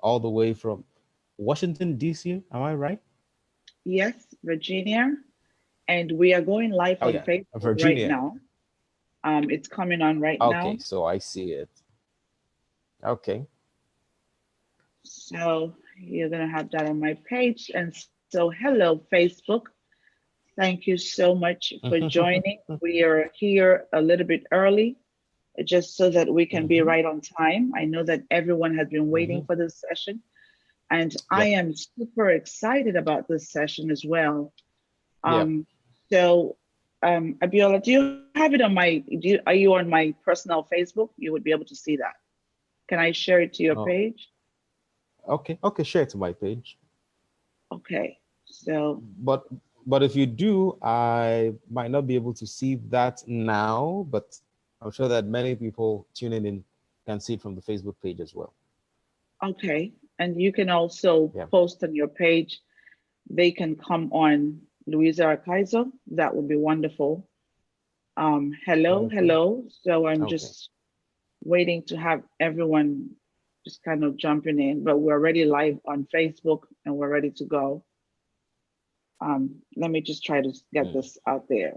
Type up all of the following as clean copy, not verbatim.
all the way from Washington, D.C. Am I right? Yes, Virginia. And we are going live Oh, on yeah, Facebook right Virginia. now. It's coming on right Okay, now. so I see it. Okay. So you're going to have that on my page. And so, hello, Facebook. Thank you so much for joining. We are here a little bit early just so that we can be Hmm. right on time. I know that everyone has been waiting Hmm. for this session, and I Yep. am super excited about this session as well. Yep. Um, so, Abiola, do you have it on my? Are you on my personal Facebook? You would be able to see that. Can I share it to your Oh, page? okay. Okay, share it to my page. Okay. So, But if you do, I might not be able to see that now, but I'm sure that many people tuning in can see it from the Facebook page as well. okay, and you can also Yeah. post on your page. They can come on Louisa Akaiso. That would be wonderful. Hello, Okay. hello. So I'm Okay. just waiting to have everyone just kind of jumping in, but we're already live on Facebook and we're ready to go. Let me just try to get Mm. this out there.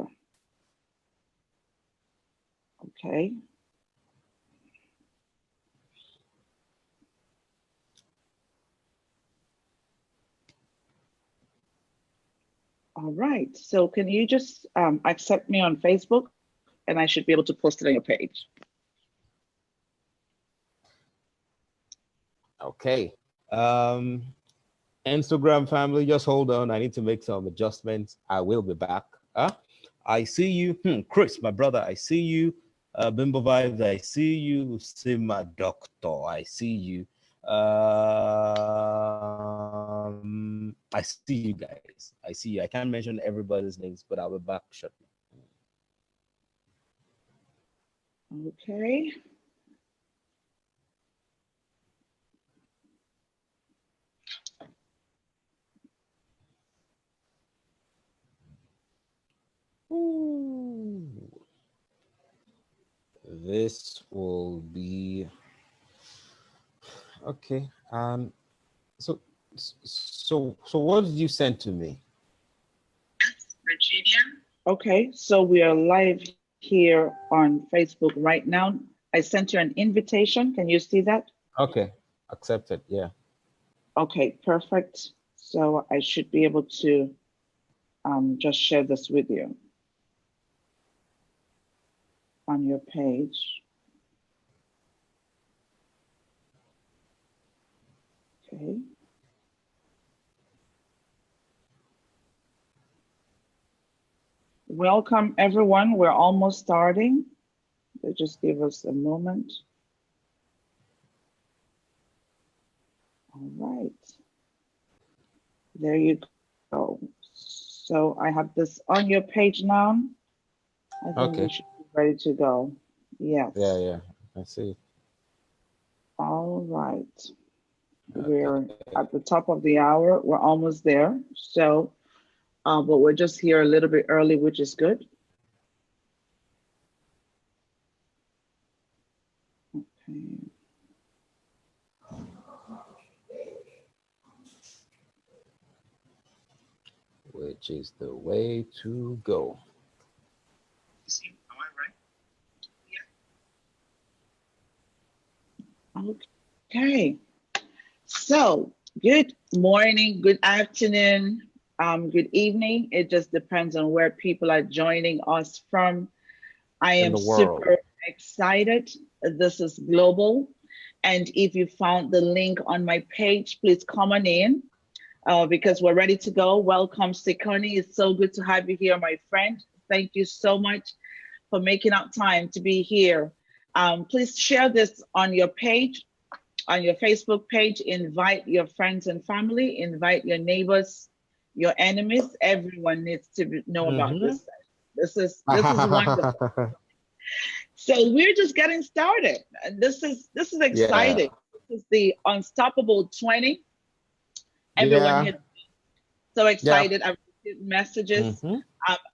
Okay. All right. So can you just accept me on Facebook and I should be able to post it on your page? Okay. Instagram family, just hold on. I need to make some adjustments. I will be back. I see you. Chris, my brother, I see you. Bimbo Vibes, I see you. Sima Doctor, I see you. I see you guys. I see you. I can't mention everybody's names, but I'll be back shortly. Okay. Ooh, this will be okay. So, so what did you send to me? Virginia. Okay, so we are live here on Facebook right now. I sent you an invitation. Can you see that? Okay, accepted. Yeah. Okay, perfect. So I should be able to just share this with you on your page. Okay. Welcome, everyone. We're almost starting. Just give us a moment. All right. There you go. So I have this on your page now. I think we Okay. should be ready to go. Yeah, Yes. yeah. I see. All right. We're Okay. at the top of the hour. We're almost there. So, but we're just here a little bit early, which is good. Okay. Which is the way to go. See, am I right? Okay. So, good morning, good afternoon, good evening. It just depends on where people are joining us from. I In am the world. super excited. This is global. And if you found the link on my page, please come on in because we're ready to go. Welcome, Sikoni. It's so good to have you here, my friend. Thank you so much for making up time to be here. Please share this on your page, on your Facebook page. Invite your friends and family, invite your neighbors, your enemies. Everyone needs to know about Mm-hmm. this. This is wonderful. So we're just getting started. And this is Yeah. exciting. This is the Unstoppable 20. Everyone Yeah. here so Yeah. excited. I've received messages Mm-hmm.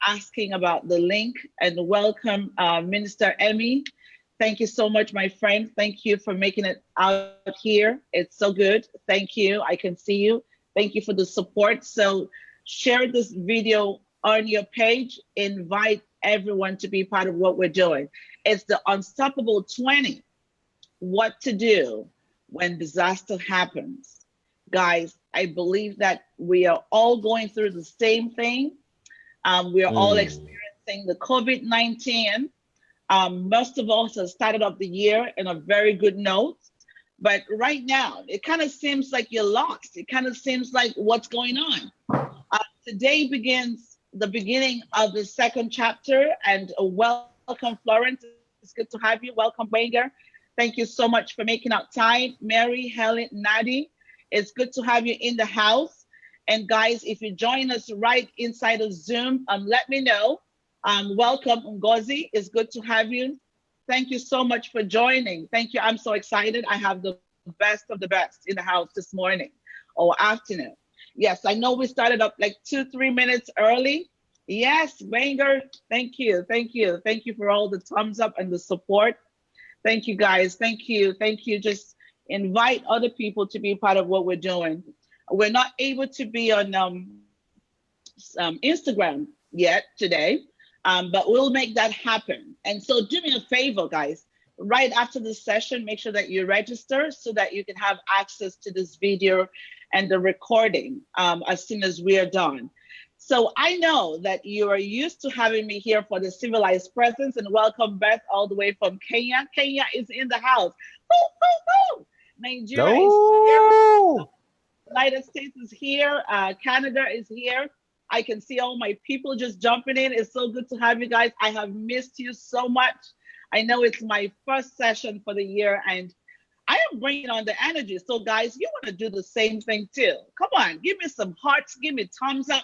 asking about the link and welcome Minister Emmy. Thank you so much, my friend. Thank you for making it out here. It's so good. Thank you. I can see you. Thank you for the support. So share this video on your page. Invite everyone to be part of what we're doing. It's the Unstoppable 20. What to do when disaster happens. Guys, I believe that we are all going through the same thing. We are all experiencing the COVID-19. Most of us have started off the year in a very good note. But right now, it kind of seems like you're lost. It kind of seems like what's going on. Today begins the beginning of the second chapter. And welcome, Florence. It's good to have you. Welcome, Wenger. Thank you so much for making out time. Mary, Helen, Nadi, it's good to have you in the house. And guys, if you join us right inside of Zoom, let me know. Welcome, Ngozi. It's good to have you. Thank you so much for joining. Thank you. I'm so excited. I have the best of the best in the house this morning or afternoon. Yes, I know we started up like 2-3 minutes early. Yes, Wenger. Thank you. Thank you. Thank you for all the thumbs up and the support. Thank you, guys. Thank you. Thank you. Just invite other people to be part of what we're doing. We're not able to be on Instagram yet today, but we'll make that happen. And so do me a favor, guys. Right after this session, make sure that you register so that you can have access to this video and the recording as soon as we are done. So I know that you are used to having me here for the civilized presence, and welcome Beth all the way from Kenya. Kenya is in the house. Woo, woo, woo. Nigeria is here. United States is here. Canada is here. I can see all my people just jumping in. It's so good to have you guys. I have missed you so much. I know it's my first session for the year, and I am bringing on the energy. So guys, you want to do the same thing too. Come on, give me some hearts, give me thumbs up.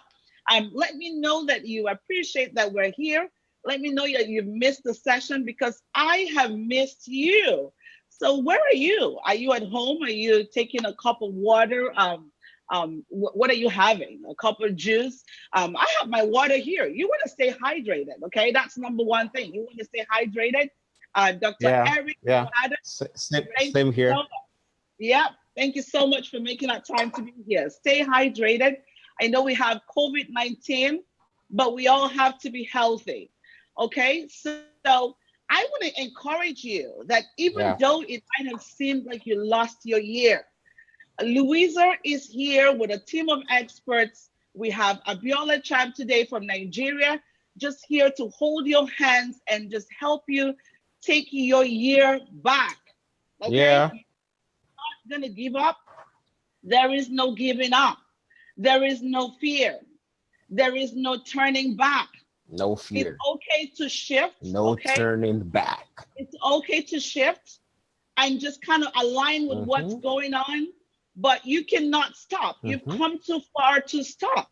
Let me know that you appreciate that we're here. Let me know that you've missed the session because I have missed you. So where are you? Are you at home? Are you taking a cup of water? What are you having? A cup of juice? I have my water here. You want to stay hydrated, okay? That's number one thing. You want to stay hydrated. Dr. Eric, same here. Yeah, thank you so much for making that time to be here. Stay hydrated. I know we have COVID-19, but we all have to be healthy, okay? So I want to encourage you that even though it might have seemed like you lost your year, Louisa is here with a team of experts. We have Abiola Champ today from Nigeria, just here to hold your hands and just help you take your year back, okay? Yeah. You're not gonna give up. There is no giving up. There is no fear. There is no turning back. No fear. It's okay to shift. No turning back. It's okay to shift and just kind of align with what's going on, but you cannot stop. You've come too far to stop.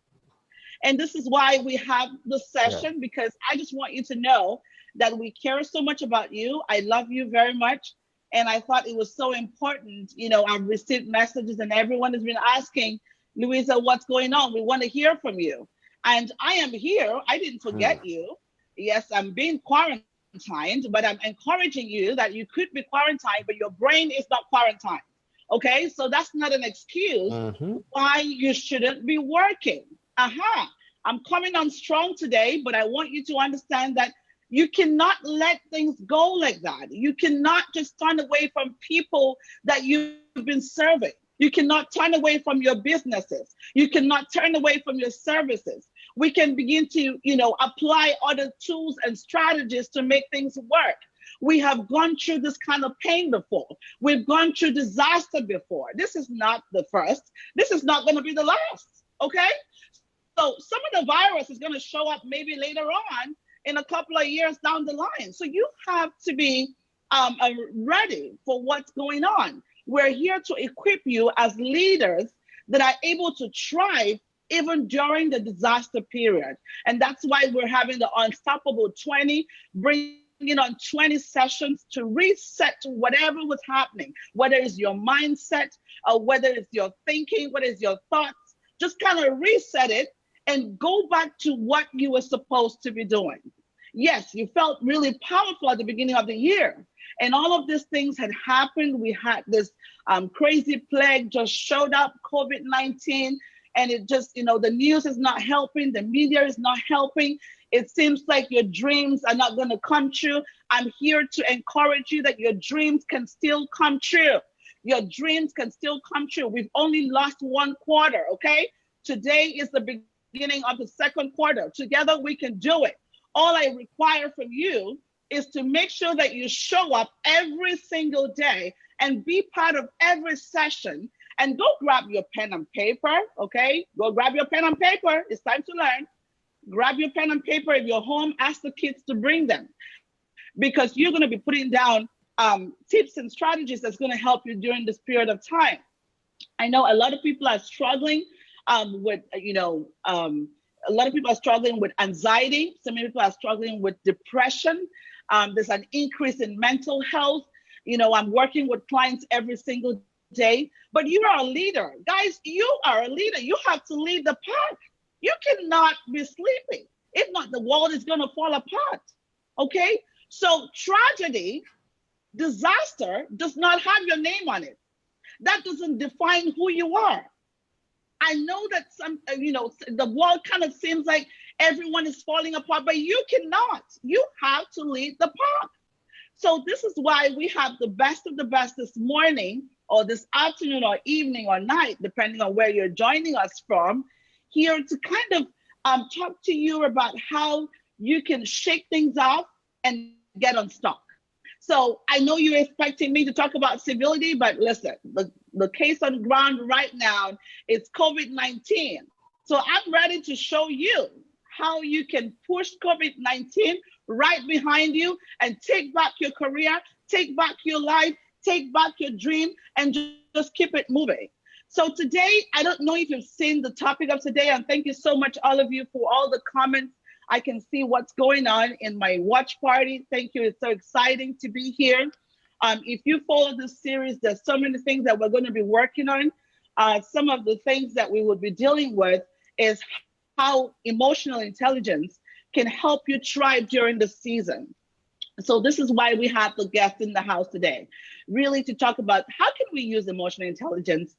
And this is why we have the session, because I just want you to know that we care so much about you. I love you very much. And I thought it was so important. You know, I've received messages and everyone has been asking, Louisa, what's going on? We want to hear from you. And I am here. I didn't forget you. Yes, I'm being quarantined, but I'm encouraging you that you could be quarantined, but your brain is not quarantined. Okay, so that's not an excuse why you shouldn't be working. I'm coming on strong today, but I want you to understand that you cannot let things go like that. You cannot just turn away from people that you've been serving. You cannot turn away from your businesses. You cannot turn away from your services. We can begin to, apply other tools and strategies to make things work. We have gone through this kind of pain before. We've gone through disaster before. This is not the first. This is not going to be the last, okay? So some of the virus is going to show up maybe later on in a couple of years down the line. So you have to be ready for what's going on. We're here to equip you as leaders that are able to thrive even during the disaster period. And that's why we're having the Unstoppable 20, bringing on 20 sessions to reset to whatever was happening, whether it's your mindset, or whether it's your thinking, what is your thoughts, just kind of reset it and go back to what you were supposed to be doing. Yes, you felt really powerful at the beginning of the year. And all of these things had happened. We had this crazy plague just showed up, COVID-19, and it just, the news is not helping. The media is not helping. It seems like your dreams are not going to come true. I'm here to encourage you that your dreams can still come true. Your dreams can still come true. We've only lost one quarter, okay? Today is the beginning of the second quarter. Together we can do it. All I require from you is to make sure that you show up every single day and be part of every session. And go grab your pen and paper, okay? Go grab your pen and paper. It's time to learn. Grab your pen and paper. If you're home, ask the kids to bring them, because you're going to be putting down tips and strategies that's going to help you during this period of time. I know a lot of people are struggling with, a lot of people are struggling with anxiety. Some people are struggling with depression. There's an increase in mental health. I'm working with clients every single day, but you are a leader. Guys, you are a leader. You have to lead the pack. You cannot be sleeping. If not, the world is going to fall apart. Okay? So tragedy, disaster does not have your name on it. That doesn't define who you are. I know that the world kind of seems like everyone is falling apart, but you cannot. You have to lead the pack. So this is why we have the best of the best this morning, or this afternoon, or evening, or night, depending on where you're joining us from, here to kind of talk to you about how you can shake things off and get unstuck. So I know you're expecting me to talk about civility, but listen, the case on the ground right now is COVID-19. So I'm ready to show you how you can push COVID-19 right behind you and take back your career, take back your life, take back your dream, and just keep it moving. So today, I don't know if you've seen the topic of today, and thank you so much, all of you, for all the comments. I can see what's going on in my watch party. Thank you. It's so exciting to be here. If you follow this series, there's so many things that we're going to be working on. Some of the things that we will be dealing with is how emotional intelligence can help you thrive during the season. So this is why we have the guest in the house today, really to talk about how can we use emotional intelligence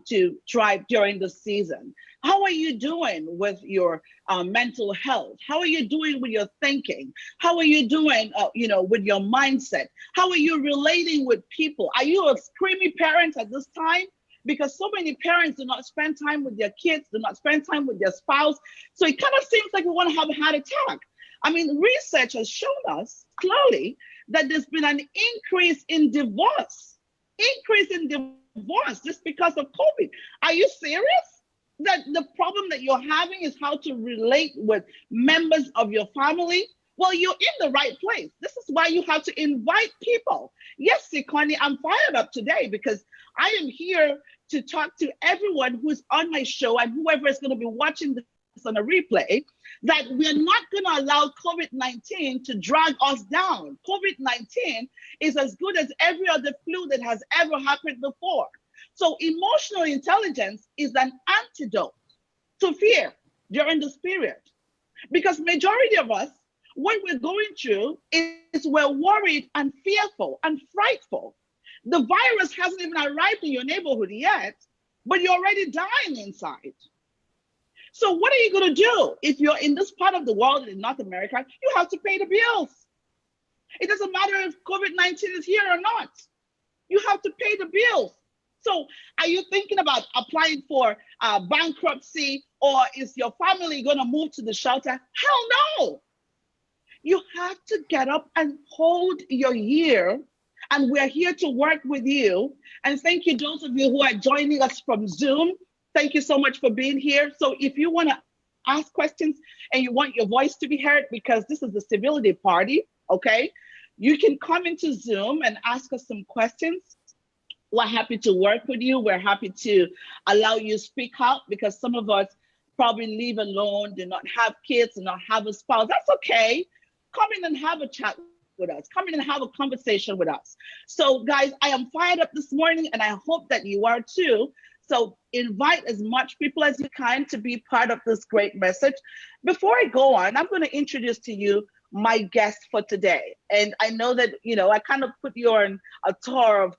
to thrive during the season. How are you doing with your mental health? How are you doing with your thinking? How are you doing, with your mindset? How are you relating with people? Are you a screamy parent at this time? Because so many parents do not spend time with their kids, do not spend time with their spouse. So it kind of seems like we want to have a heart attack. I mean, research has shown us clearly that there's been an increase in divorce just because of COVID. Are you serious? That the problem that you're having is how to relate with members of your family? Well, you're in the right place. This is why you have to invite people. Yes, Sikoni, I'm fired up today because I am here to talk to everyone who's on my show and whoever is going to be watching this on a replay, that we're not going to allow COVID-19 to drag us down. COVID-19 is as good as every other flu that has ever happened before. So emotional intelligence is an antidote to fear during this period. Because majority of us, what we're going through is we're worried and fearful and frightful. The virus hasn't even arrived in your neighborhood yet, but you're already dying inside. So what are you going to do if you're in this part of the world in North America? You have to pay the bills. It doesn't matter if COVID-19 is here or not. You have to pay the bills. So are you thinking about applying for bankruptcy, or is your family going to move to the shelter? Hell no. You have to get up and hold your year. And we're here to work with you. And thank you, those of you who are joining us from Zoom. Thank you so much for being here. So if you want to ask questions and you want your voice to be heard, because this is the civility party, okay, you can come into Zoom and ask us some questions. We're happy to work with you. We're happy to allow you to speak out, because some of us probably live alone, do not have kids, do not have a spouse. That's okay. Come in and have a chat with us. Come in and have a conversation with us. So guys, I am fired up this morning, and I hope that you are too. So invite as much people as you can to be part of this great message. Before I go on, I'm going to introduce to you my guest for today. And I know that, I kind of put you on a tour of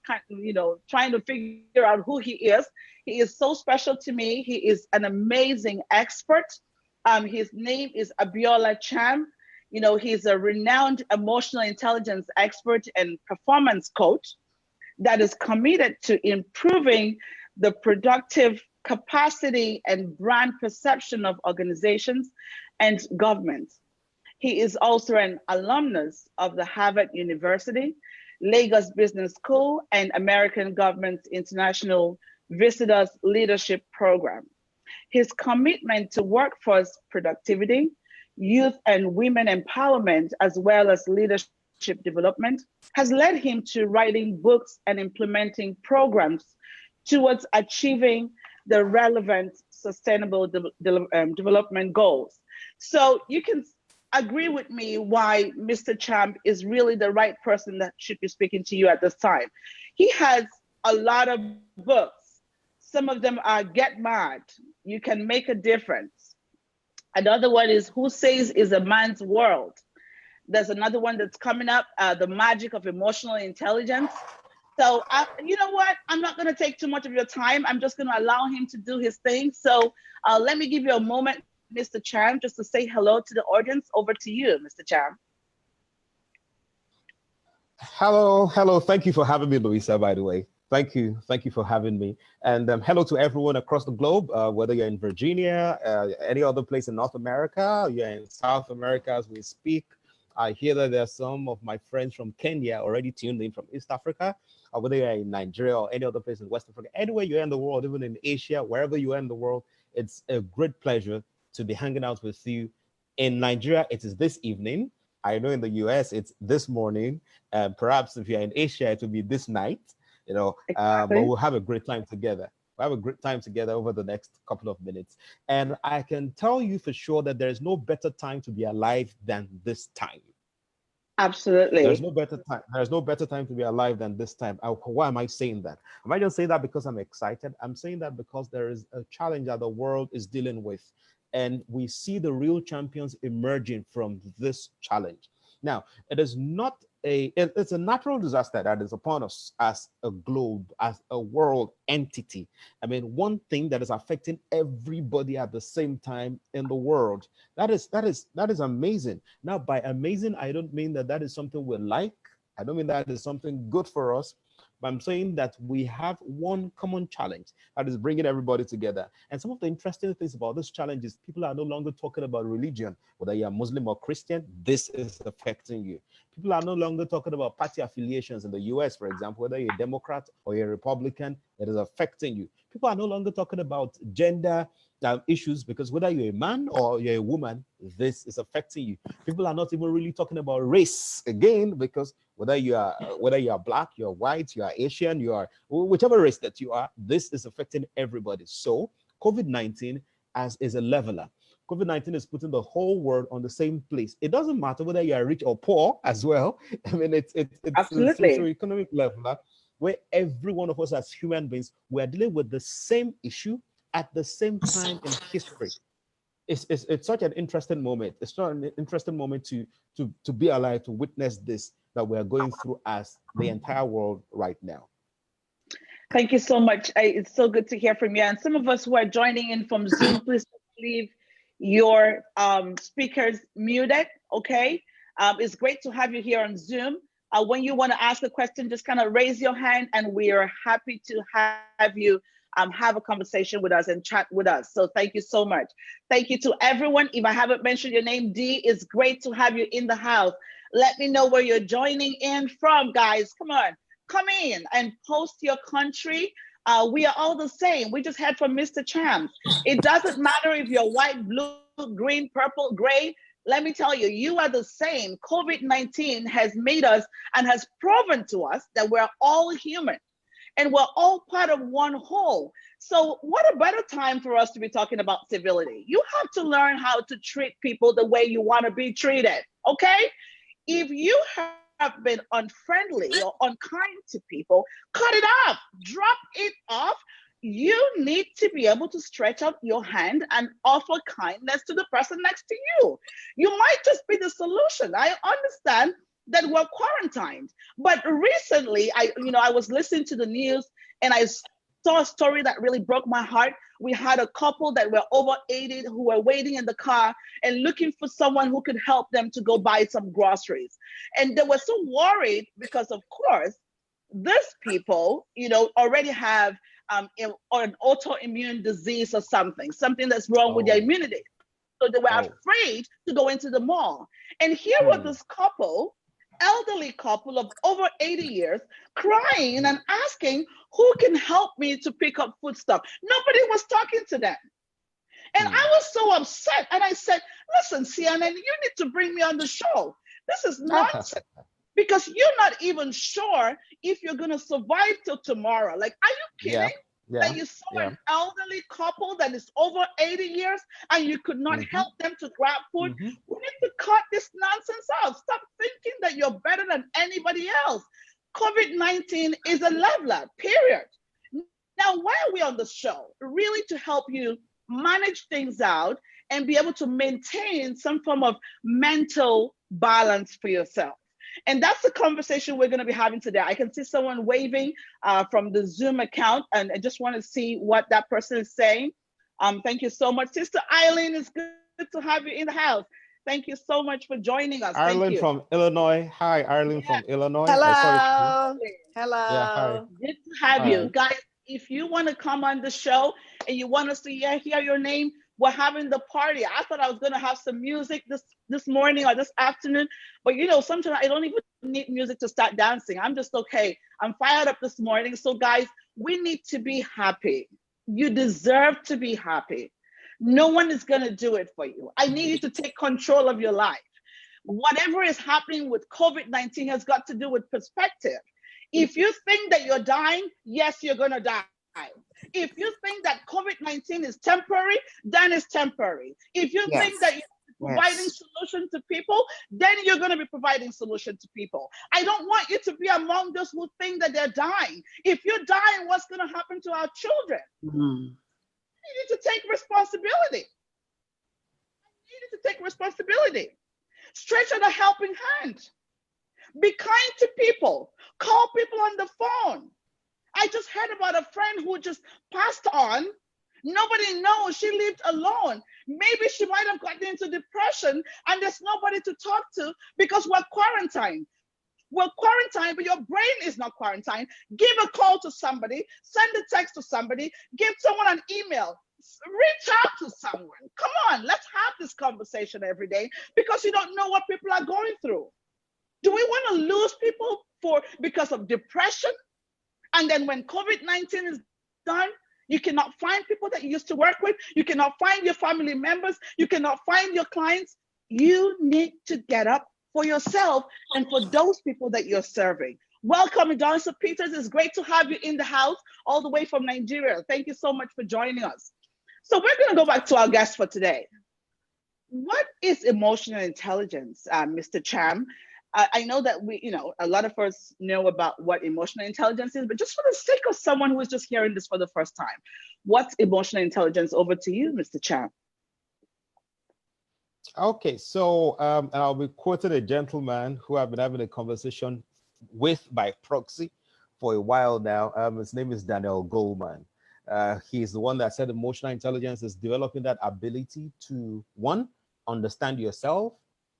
trying to figure out who he is. He is so special to me. He is an amazing expert. His name is Abiola Cham. He's a renowned emotional intelligence expert and performance coach that is committed to improving the productive capacity and brand perception of organizations and governments. He is also an alumnus of the Harvard University, Lagos Business School, and American Government International Visitors Leadership Program. His commitment to workforce productivity, youth and women empowerment, as well as leadership development, has led him to writing books and implementing programs towards achieving the relevant sustainable development goals. So you can agree with me why Mr. Champ is really the right person that should be speaking to you at this time. He has a lot of books. Some of them are Get Mad, You Can Make a Difference. Another one is Who Says Is a Man's World. There's another one that's coming up, The Magic of Emotional Intelligence. So you know what? I'm not going to take too much of your time. I'm just going to allow him to do his thing. So let me give you a moment, Mr. Cham, just to say hello to the audience. Over to you, Mr. Cham. Hello. Thank you for having me, Louisa, by the way. Thank you for having me. And hello to everyone across the globe, whether you're in Virginia, any other place in North America, you're in South America as we speak. I hear that there are some of my friends from Kenya already tuned in from East Africa, or whether you're in Nigeria or any other place in West Africa, anywhere you're in the world, even in Asia, wherever you are in the world, it's a great pleasure to be hanging out with you. In Nigeria, it is this evening. I know in the US, it's this morning. Perhaps if you're in Asia, it will be this night. But we'll have a great time together. We'll have a great time together over the next couple of minutes. And I can tell you for sure that there is no better time to be alive than this time. Absolutely. There's no better time. There's no better time to be alive than this time. Why am I saying that? Am I just saying that because I'm excited? I'm saying that because there is a challenge that the world is dealing with. And we see the real champions emerging from this challenge. Now, it's a natural disaster that is upon us as a globe, as a world entity. I mean, one thing that is affecting everybody at the same time in the world. That is amazing. Now, by amazing, I don't mean that is something we like. I don't mean that is something good for us. But I'm saying that we have one common challenge that is bringing everybody together. And some of the interesting things about this challenge is people are no longer talking about religion, whether you're Muslim or Christian, this is affecting you. People are no longer talking about party affiliations in the US, for example, whether you're a Democrat or you're a Republican, it is affecting you. People are no longer talking about gender issues because whether you're a man or you're a woman, this is affecting you. People are not even really talking about race again because whether you are black, you're white, you are Asian, you are whichever race that you are, this is affecting everybody. So COVID-19 is a leveler. COVID-19 is putting the whole world on the same place. It doesn't matter whether you are rich or poor as well. I mean, it's a socio-economic leveler where every one of us as human beings, we are dealing with the same issue at the same time in history. It's such an interesting moment. It's such an interesting moment to be alive, to witness this that we are going through as the entire world right now. Thank you so much. It's so good to hear from you. And some of us who are joining in from Zoom, please leave your speakers muted, okay? It's great to have you here on Zoom. When you want to ask a question, just kind of raise your hand and we are happy to have you have a conversation with us and chat with us. So thank you so much. Thank you to everyone. If I haven't mentioned your name, D, it's great to have you in the house. Let me know where you're joining in from, guys. Come on, come in and post your country. We are all the same. We just heard from Mr. Cham. It doesn't matter if you're white, blue, green, purple, gray. Let me tell you, you are the same. COVID-19 has made us and has proven to us that we're all human and we're all part of one whole. So what a better time for us to be talking about civility. You have to learn how to treat people the way you want to be treated, okay? If you have been unfriendly or unkind to people, cut it off, drop it off. You need to be able to stretch out your hand and offer kindness to the person next to you. You might just be the solution. I understand that we're quarantined, but recently I was listening to the news and I saw a story that really broke my heart. We had a couple that were over 80 who were waiting in the car and looking for someone who could help them to go buy some groceries. And they were so worried because, of course, these people, already have an autoimmune disease or something that's wrong with their Oh, immunity. So they were oh. afraid to go into the mall. And here was Hmm. this couple, elderly couple of over 80 years, crying and asking, who can help me to pick up foodstuff? Nobody was talking to them. And Hmm. I was so upset. And I said, listen, CNN, you need to bring me on the show. This is nonsense because you're not even sure if you're going to survive till tomorrow. Like, are you Yeah, kidding? That yeah, you saw yeah. an elderly couple that is over 80 years and you could not Mm-hmm. help them to grab food? Mm-hmm. We need to cut this nonsense out. Stop thinking that you're better than anybody else. COVID-19 is a leveler, period. Now, why are we on the show? Really to help you manage things out and be able to maintain some form of mental balance for yourself. And that's the conversation we're going to be having today. I can see someone waving from the Zoom account, and I just want to see what that person is saying. Thank you so much. Sister Eileen, it's good to have you in the house. Thank you so much for joining us. Thank you. Ireland from Illinois. Hi, Ireland Yeah, from Illinois. I saw it too. Hello. Yeah, hi. Hello. good to have you Hi. guys. If you want to come on the show and you want us to hear your name, we're having the party. I thought I was going to have some music this morning or this afternoon, but sometimes I don't even need music to start dancing. I'm just okay. I'm fired up this morning. So guys, we need to be happy. You deserve to be happy. No one is going to do it for you. I need you to take control of your life. Whatever is happening with COVID-19 has got to do with perspective. If you think that you're dying, yes, you're going to die. If you think that COVID-19 is temporary, then it's temporary. If you think that Yes. you're providing Yes. solution to people, then you're going to be providing solution to people. I don't want you to be among those who think that they're dying. If you're dying, what's going to happen to our children? Mm. You need to take responsibility. You need to take responsibility. Stretch out a helping hand. Be kind to people. Call people on the phone. I just heard about a friend who just passed on. Nobody knows. She lived alone. Maybe she might have gotten into depression and there's nobody to talk to because we're quarantined. We're quarantined, but your brain is not quarantined. Give a call to somebody, send a text to somebody, give someone an email, reach out to someone. Come on, let's have this conversation every day because you don't know what people are going through. Do we want to lose people because of depression? And then when COVID-19 is done, you cannot find people that you used to work with. You cannot find your family members. You cannot find your clients. You need to get up for yourself and for those people that you're serving. Welcome, Adonis Peters. It's great to have you in the house all the way from Nigeria. Thank you so much for joining us. So we're going to go back to our guest for today. What is emotional intelligence, Mr. Cham? I know that a lot of us know about what emotional intelligence is, but just for the sake of someone who is just hearing this for the first time, what's emotional intelligence? Over to you, Mr. Cham. Okay, so I'll be quoting a gentleman who I've been having a conversation with by proxy for a while now. His name is Daniel Goleman. He's the one that said emotional intelligence is developing that ability to, one, understand yourself,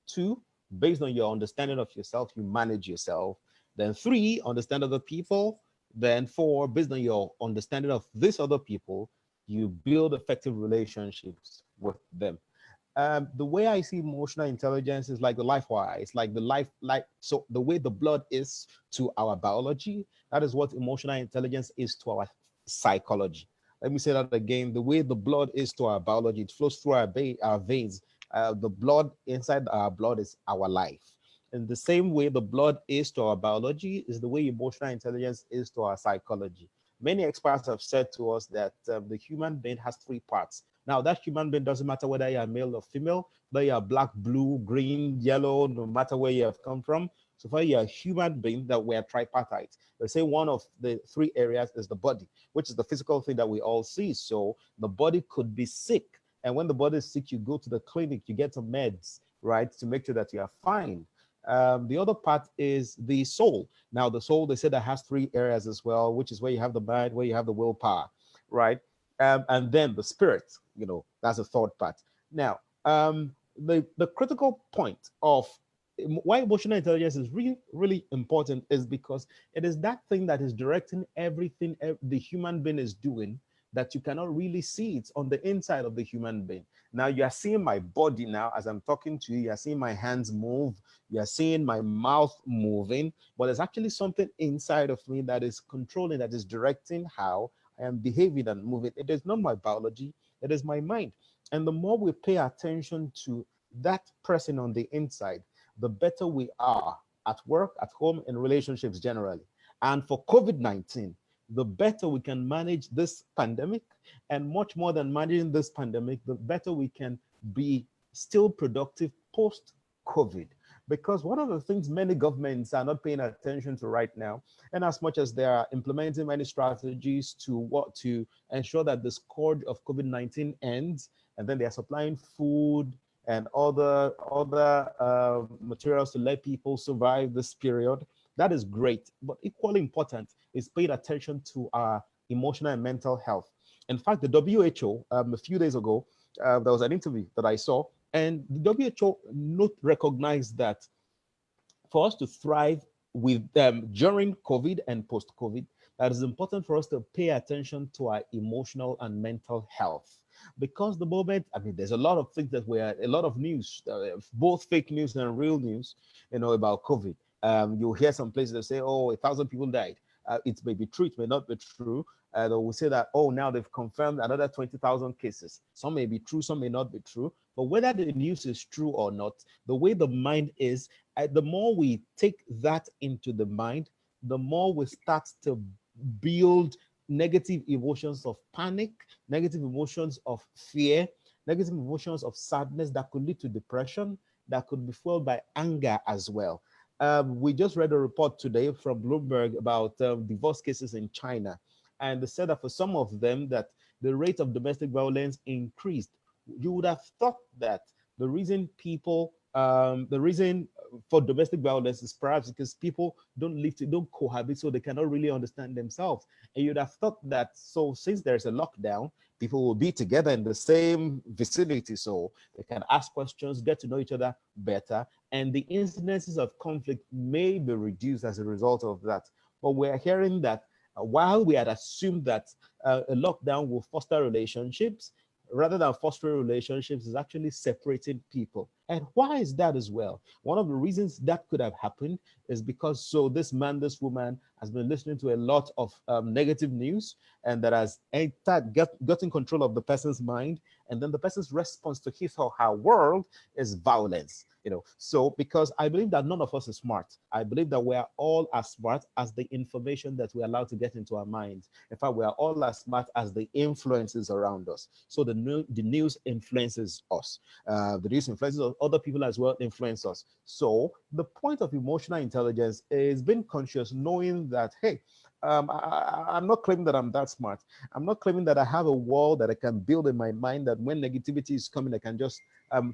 two, based on your understanding of yourself, you manage yourself, then three, understand other people, then four, based on your understanding of these other people, you build effective relationships with them. The way I see emotional intelligence is like the life wire. It's like the life, like, so the way the blood is to our biology, that is what emotional intelligence is to our psychology. Let me say that again. The way the blood is to our biology, it flows through our veins. The blood inside our blood is our life. In the same way the blood is to our biology, is the way emotional intelligence is to our psychology. Many experts have said to us that the human being has three parts. Now, that human being doesn't matter whether you're male or female, whether you're black, blue, green, yellow, no matter where you have come from. So far you're a human being, that we're tripartite. They say one of the three areas is the body, which is the physical thing that we all see. So the body could be sick. And when the body is sick, you go to the clinic, you get some meds, right, to make sure that you are fine. The other part is the soul. Now, the soul, they said, that has three areas as well, which is where you have the mind, where you have the willpower, right? And then the spirit, that's the third part. Now, the critical point of why emotional intelligence is really, really important is because it is that thing that is directing everything the human being is doing, that you cannot really see it on the inside of the human being. Now you are seeing my body now as I'm talking to you. You are seeing my hands move. You are seeing my mouth moving. But there's actually something inside of me that is controlling, that is directing how I am behaving and moving. It is not my biology. It is my mind. And the more we pay attention to that person on the inside, the better we are at work, at home, in relationships generally. And for COVID-19, the better we can manage this pandemic, and much more than managing this pandemic, the better we can be still productive post COVID. Because one of the things many governments are not paying attention to right now, and as much as they are implementing many strategies to ensure that the scourge of COVID-19 ends, and then they are supplying food and other materials to let people survive this period. That is great, but equally important is paying attention to our emotional and mental health. In fact, the WHO, a few days ago, there was an interview that I saw, and the WHO not recognized that for us to thrive with them during COVID and post-COVID, that is important for us to pay attention to our emotional and mental health. Because the moment, I mean, there's a lot of things that were a lot of news, both fake news and real news, about COVID. You'll hear some places that say, oh, 1,000 people died. It may be true, it may not be true. They will say that, oh, now they've confirmed another 20,000 cases. Some may be true, some may not be true. But whether the news is true or not, the way the mind is, the more we take that into the mind, the more we start to build negative emotions of panic, negative emotions of fear, negative emotions of sadness that could lead to depression, that could be fueled by anger as well. We just read a report today from Bloomberg about divorce cases in China, and they said that for some of them that the rate of domestic violence increased. You would have thought that the reason for domestic violence is perhaps because people don't cohabit, so they cannot really understand themselves. And you'd have thought that, so since there's a lockdown, people will be together in the same vicinity, so they can ask questions, get to know each other better, and the incidences of conflict may be reduced as a result of that. But we're hearing that while we had assumed that a lockdown will foster relationships, rather than fostering relationships, is actually separating people. And why is that as well? One of the reasons that could have happened is because this woman has been listening to a lot of negative news, and that has gotten control of the person's mind, and then the person's response to his or her world is violence. So because I believe that none of us is smart. I believe that we are all as smart as the information that we allow to get into our minds. In fact, we are all as smart as the influences around us. So the news influences us. The news influences other people as well, influence us. So the point of emotional intelligence is being conscious, knowing that, hey, I'm not claiming that I'm that smart. I'm not claiming that I have a wall that I can build in my mind, that when negativity is coming, I can just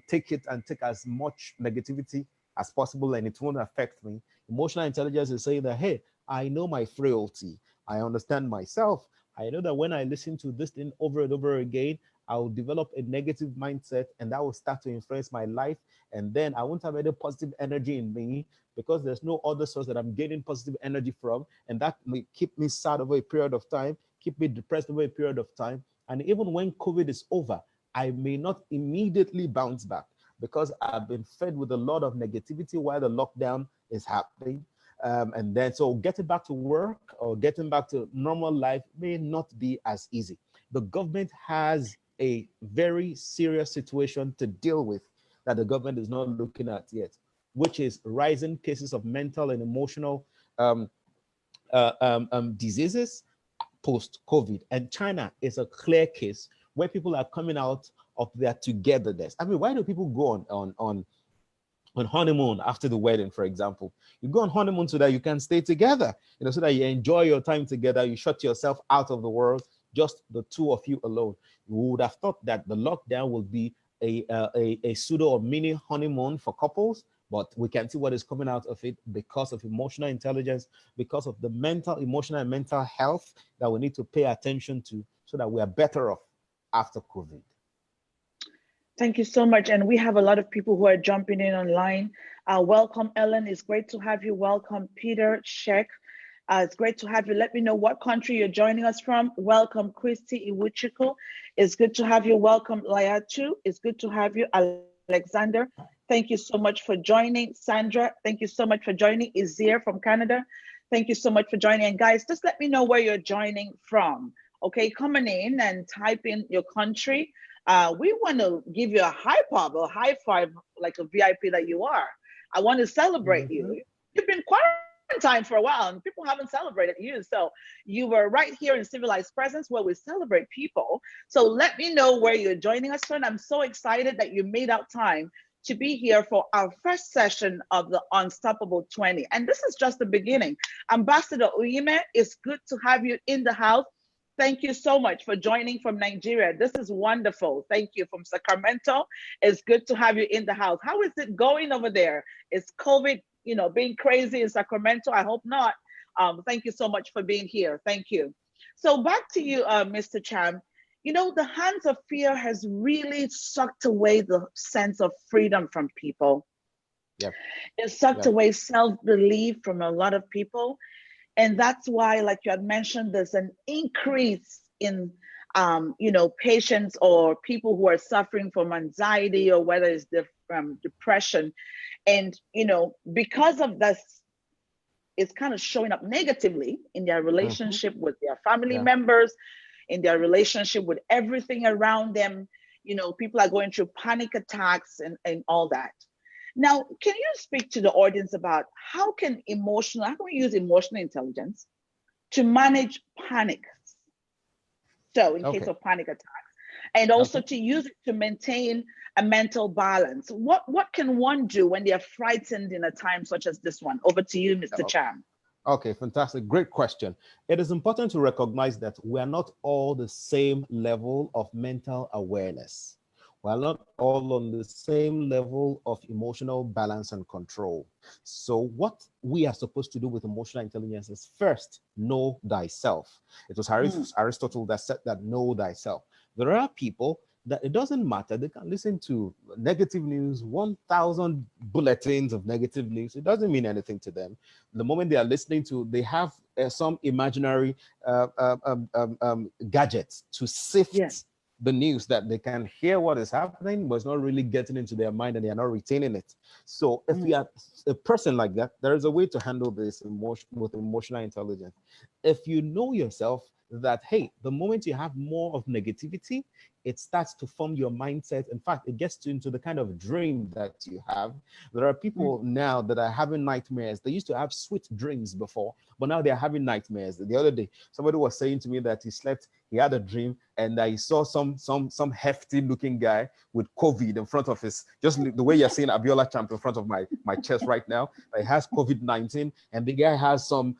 take it and take as much negativity as possible and it won't affect me. Emotional intelligence is saying that, hey, I know my frailty. I understand myself. I know that when I listen to this thing over and over again, I will develop a negative mindset, and that will start to influence my life. And then I won't have any positive energy in me, because there's no other source that I'm getting positive energy from. And that may keep me sad over a period of time, keep me depressed over a period of time. And even when COVID is over, I may not immediately bounce back, because I've been fed with a lot of negativity while the lockdown is happening. And then, so getting back to work or getting back to normal life may not be as easy. The government has a very serious situation to deal with that the government is not looking at yet, which is rising cases of mental and emotional diseases post-COVID. And China is a clear case where people are coming out of their togetherness. I mean, why do people go on honeymoon after the wedding, for example. You go on honeymoon so that you can stay together, so that you enjoy your time together. You shut yourself out of the world, just the two of you alone. You would have thought that the lockdown will be a pseudo or mini honeymoon for couples, but we can see what is coming out of it because of emotional intelligence, because of the mental, emotional, and mental health that we need to pay attention to so that we are better off after COVID. Thank you so much. And we have a lot of people who are jumping in online. Welcome, Ellen. It's great to have you. Welcome, Peter Sheck. It's great to have you. Let me know what country you're joining us from. Welcome, Christy Iwuchiko. It's good to have you. Welcome, Layatu. It's good to have you. Alexander, thank you so much for joining. Sandra, thank you so much for joining. Izir from Canada, thank you so much for joining. And guys, just let me know where you're joining from. Okay, coming in and type in your country. We want to give you a high five, like a VIP that you are. I want to celebrate you. You've been quarantined for a while and people haven't celebrated you. So you were right here in Civilized Presence where we celebrate people. So let me know where you're joining us from. I'm so excited that you made out time to be here for our first session of the Unstoppable 20. And this is just the beginning. Ambassador Uyime, it's good to have you in the house. Thank you so much for joining from Nigeria. This is wonderful. Thank you from Sacramento. It's good to have you in the house. How is it going over there? Is COVID, being crazy in Sacramento? I hope not. Thank you so much for being here. Thank you. So back to you, Mr. Cham. The hands of fear has really sucked away the sense of freedom from people. Yeah. It sucked away self-belief from a lot of people. And that's why, like you had mentioned, there's an increase in, patients or people who are suffering from anxiety or whether it's depression. And, because of this, it's kind of showing up negatively in their relationship with their family members, in their relationship with everything around them. People are going through panic attacks and all that. Now, can you speak to the audience about how can we use emotional intelligence to manage panic? So in case of panic attacks, and also to use it to maintain a mental balance. What can one do when they're frightened in a time such as this one? Over to you, Mr. Cham. Okay, fantastic. Great question. It is important to recognize that we are not all the same level of mental awareness. We're not all on the same level of emotional balance and control. So what we are supposed to do with emotional intelligence is first, know thyself. It was Aristotle that said that, know thyself. There are people that it doesn't matter. They can listen to negative news, 1,000 bulletins of negative news. It doesn't mean anything to them. The moment they are listening to, they have some imaginary gadgets to sift the news, that they can hear what is happening, but it's not really getting into their mind and they are not retaining it. So if we are a person like that, there is a way to handle this with emotional intelligence. If you know yourself that, hey, the moment you have more of negativity, it starts to form your mindset. In fact, it gets into the kind of dream that you have. There are people now that are having nightmares. They used to have sweet dreams before, but now they're having nightmares. The other day, somebody was saying to me that he had a dream and he saw some hefty looking guy with COVID in front of his, just the way you're seeing Abiola champ in front of my chest right now. He has COVID-19 and the guy has some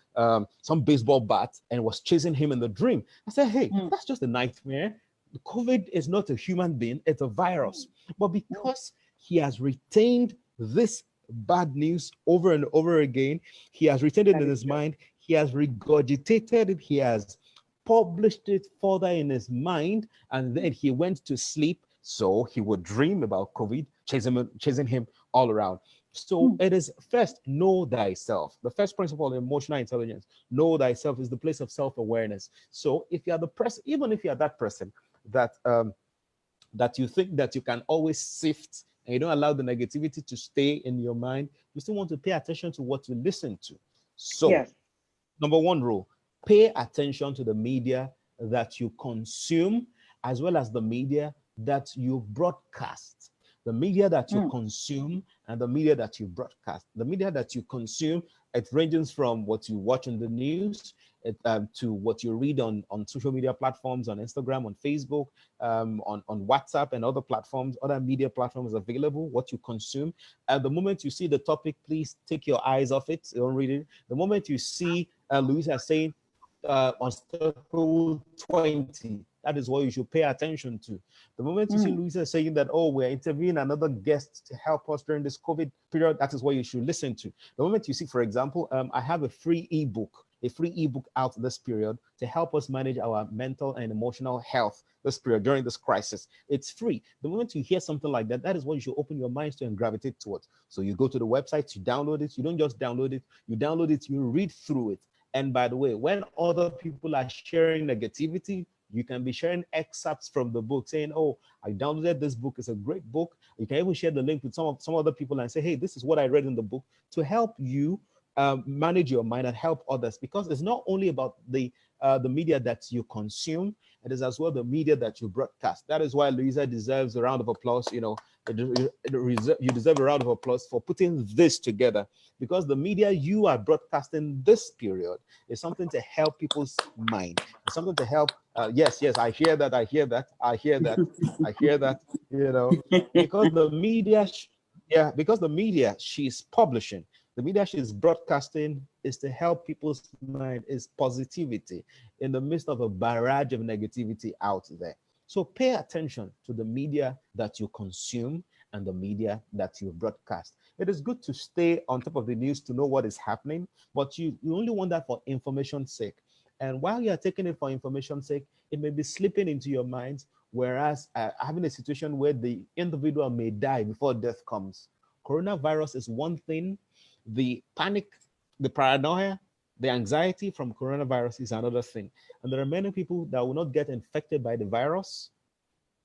baseball bat and was chasing him in the dream. I said, hey, that's just a nightmare. COVID is not a human being, it's a virus. But because he has retained this bad news over and over again, he has retained it in his mind, he has regurgitated it, he has published it further in his mind, and then he went to sleep. So he would dream about COVID, chasing him all around. So it is first, know thyself. The first principle of emotional intelligence, know thyself, is the place of self-awareness. So if you are the person, even if you are that person that you think that you can always sift and you don't allow the negativity to stay in your mind, you still want to pay attention to what you listen to. So number one rule, pay attention to the media that you consume as well as the media that you broadcast. The media that you Mm. consume and the media that you broadcast. The media that you consume, it ranges from what you watch on the news to what you read on social media platforms, on Instagram, on Facebook, on WhatsApp and other platforms, other media platforms available, what you consume. At the moment you see the topic, please take your eyes off it. Don't read it. The moment you see Louisa saying unstoppable 20, that is what you should pay attention to. The moment you see Mm. Louisa saying that, oh, we're interviewing another guest to help us during this COVID period, that is what you should listen to. The moment you see, for example, I have a free ebook out this period to help us manage our mental and emotional health this period during this crisis. It's free. The moment you hear something like that, that is what you should open your minds to and gravitate towards. So you go to the website, you download it. You don't just download it, you read through it. And by the way, when other people are sharing negativity, you can be sharing excerpts from the book saying, oh, I downloaded this book. It's a great book. You can even share the link with some other people and say, hey, this is what I read in the book, to help you manage your mind and help others. Because it's not only about the media that you consume, it is as well the media that you broadcast. That is why Louisa deserves a round of applause. You know, you deserve a round of applause for putting this together, because the media you are broadcasting this period is something to help people's mind. It's something to help. Yes, I hear that. I hear that. I hear that. I hear that. You know, because the media, because the media she's publishing, the media she's broadcasting is to help people's mind, is positivity in the midst of a barrage of negativity out there. So pay attention to the media that you consume and the media that you broadcast. It is good to stay on top of the news to know what is happening, but you only want that for information's sake. And while you're taking it for information's sake, it may be slipping into your mind, whereas having a situation where the individual may die before death comes. Coronavirus is one thing, the panic, the paranoia, the anxiety from coronavirus is another thing. And there are many people that will not get infected by the virus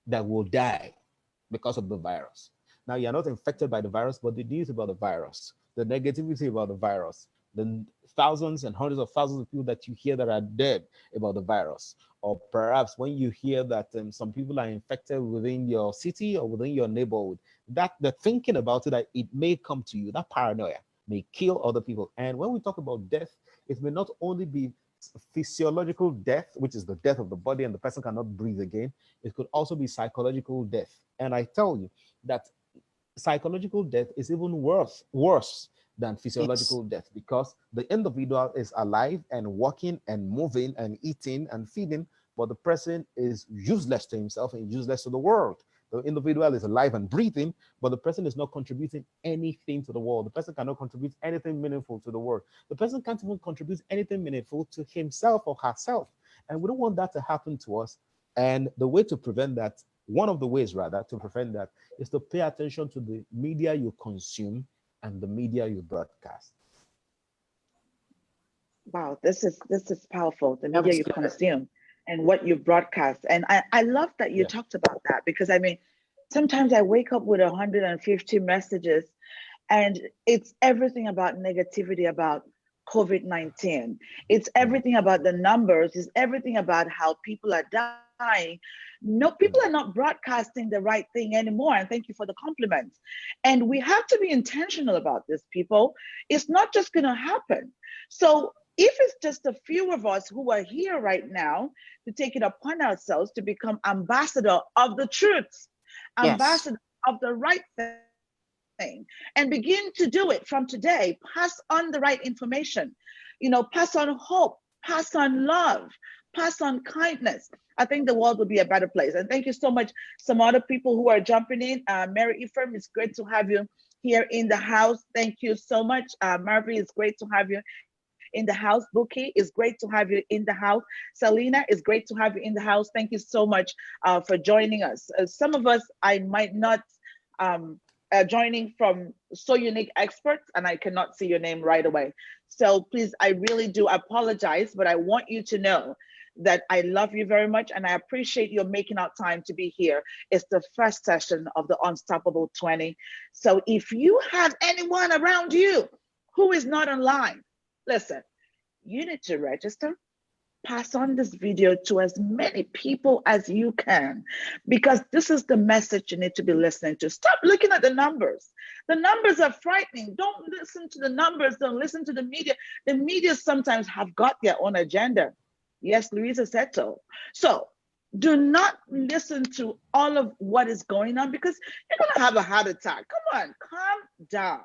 that will die because of the virus. Now, you're not infected by the virus, but the news about the virus, the negativity about the virus, the thousands and hundreds of thousands of people that you hear that are dead about the virus, or perhaps when you hear that some people are infected within your city or within your neighborhood, that the thinking about it, that it may come to you, that paranoia may kill other people. And when we talk about death, it may not only be physiological death, which is the death of the body and the person cannot breathe again. It could also be psychological death. And I tell you that psychological death is even worse than physiological death, because the individual is alive and walking and moving and eating and feeding, but the person is useless to himself and useless to the world. The individual is alive and breathing, but the person is not contributing anything to the world. The person cannot contribute anything meaningful to the world. The person can't even contribute anything meaningful to himself or herself. And we don't want that to happen to us. And the way to prevent that, one of the ways rather to prevent that, is to pay attention to the media you consume and the media you broadcast. Wow, this is powerful. The media you Absolutely. consume and what you broadcast. And I love that you Yeah. talked about that, because I mean, sometimes I wake up with 150 messages and it's everything about negativity about COVID-19. It's Mm, everything about the numbers, it's everything about how people are dying. No, people mm, are not broadcasting the right thing anymore. And thank you for the compliments. And we have to be intentional about this, people. It's not just going to happen. So if it's just a few of us who are here right now to take it upon ourselves to become ambassador of the truth, Yes. ambassador of the right thing, and begin to do it from today, pass on the right information, pass on hope, pass on love, pass on kindness. I think the world will be a better place. And thank you so much. Some other people who are jumping in. Mary Ephraim, it's great to have you here in the house. Thank you so much. Marvy, it's great to have you in the house. Buki, it's great to have you in the house. Selena, it's great to have you in the house. Thank you so much for joining us. Some of us, I might not joining from So Unique Experts, and I cannot see your name right away. So please, I really do apologize, but I want you to know that I love you very much and I appreciate your making out time to be here. It's the first session of the Unstoppable 20. So if you have anyone around you who is not online, listen, you need to register. pass on this video to as many people as you can, because this is the message you need to be listening to. Stop looking at the numbers. The numbers are frightening. Don't listen to the numbers. Don't listen to the media. The media sometimes have got their own agenda. Yes, Louisa said so. So do not listen to all of what is going on, because you're going to have a heart attack. Come on, calm down.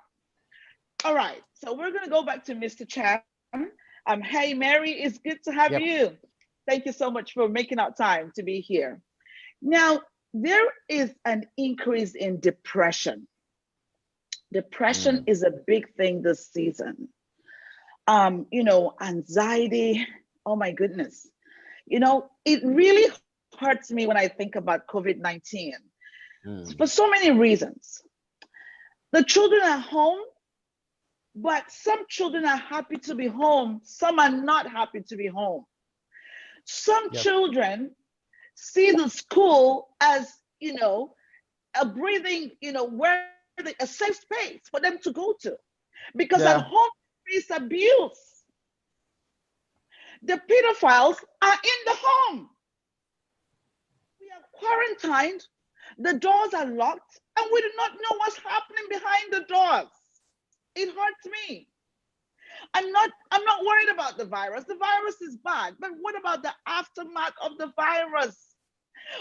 All right, so we're going to go back to Mr. Cham. Hey, Mary, it's good to have Yep. you. Thank you so much for making out time to be here. Now, there is an increase in depression. Depression is a big thing this season. Anxiety, oh my goodness. It really hurts me when I think about COVID-19 for so many reasons. The children are home, but some children are happy to be home. Some are not happy to be home. Some children see the school as, a breathing, where a safe space for them to go to. Because at home, face abuse. The pedophiles are in the home. We are quarantined. The doors are locked, and we do not know what's happening behind the doors. It hurts me. I'm not worried about the virus. The virus is bad, but what about the aftermath of the virus?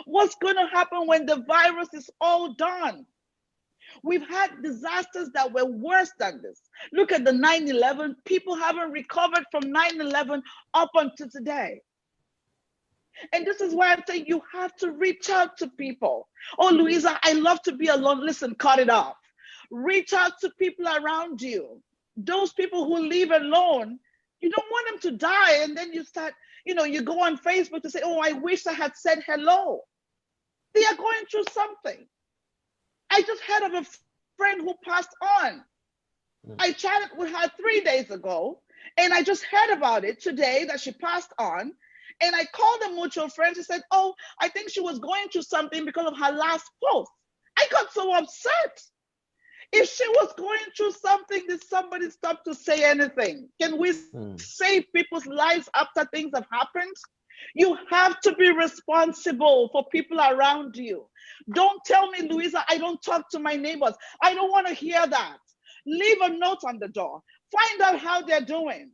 What's going to happen when the virus is all done? We've had disasters that were worse than this. Look at the 9/11. People haven't recovered from 9/11 up until today. And this is why I'm saying you have to reach out to people. Oh, Louisa, I love to be alone. Listen, cut it off. Reach out to people around you. Those people who live alone, you don't want them to die. And then you start, you go on Facebook to say, oh, I wish I had said hello. They are going through something. I just heard of a friend who passed on. I chatted with her 3 days ago, and I just heard about it today that she passed on. And I called a mutual friend. She said, oh, I think she was going through something because of her last post. I got so upset. If she was going through something, did somebody stop to say anything? Can we save people's lives after things have happened? You have to be responsible for people around you. Don't tell me, Louisa, I don't talk to my neighbors. I don't want to hear that. Leave a note on the door. Find out how they're doing.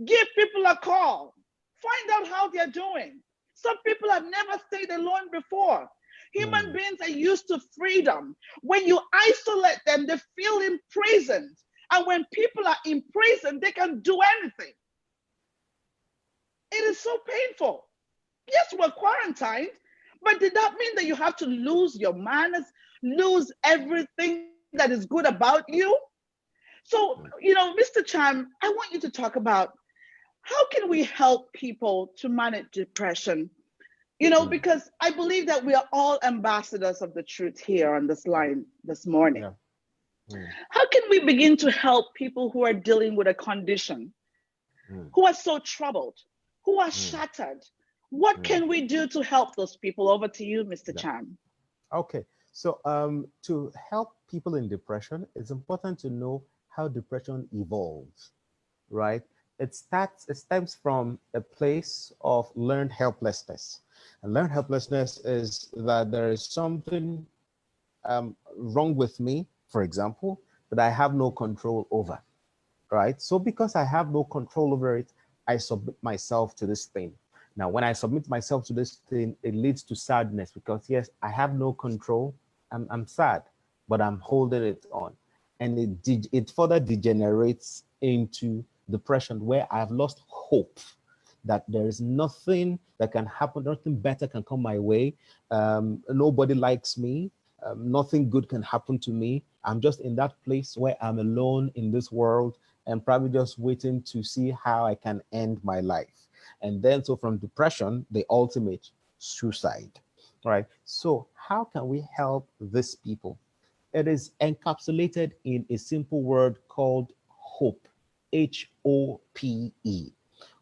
Give people a call. Find out how they're doing. Some people have never stayed alone before. Human beings are used to freedom. When you isolate them, they feel imprisoned. And when people are imprisoned, they can do anything. It is so painful. Yes, we're quarantined, but did that mean that you have to lose your manners, lose everything that is good about you? So, Mr. Cham, I want you to talk about how can we help people to manage depression? Because I believe that we are all ambassadors of the truth here on this line this morning. How can we begin to help people who are dealing with a condition, who are so troubled, who are shattered? What can we do to help those people? Over to you, Mr. Cham. Okay, so to help people in depression, it's important to know how depression evolves, right? It stems from a place of learned helplessness. And learned helplessness is that there is something wrong with me, for example, that I have no control over, right? So because I have no control over it, I submit myself to this thing. Now, when I submit myself to this thing, it leads to sadness because, yes, I have no control. I'm sad, but I'm holding it on. And it further degenerates into depression where I've lost hope that there is nothing that can happen, nothing better can come my way. Nobody likes me. Nothing good can happen to me. I'm just in that place where I'm alone in this world and probably just waiting to see how I can end my life. And then, so from depression, the ultimate suicide, right? So how can we help these people? It is encapsulated in a simple word called hope, HOPE,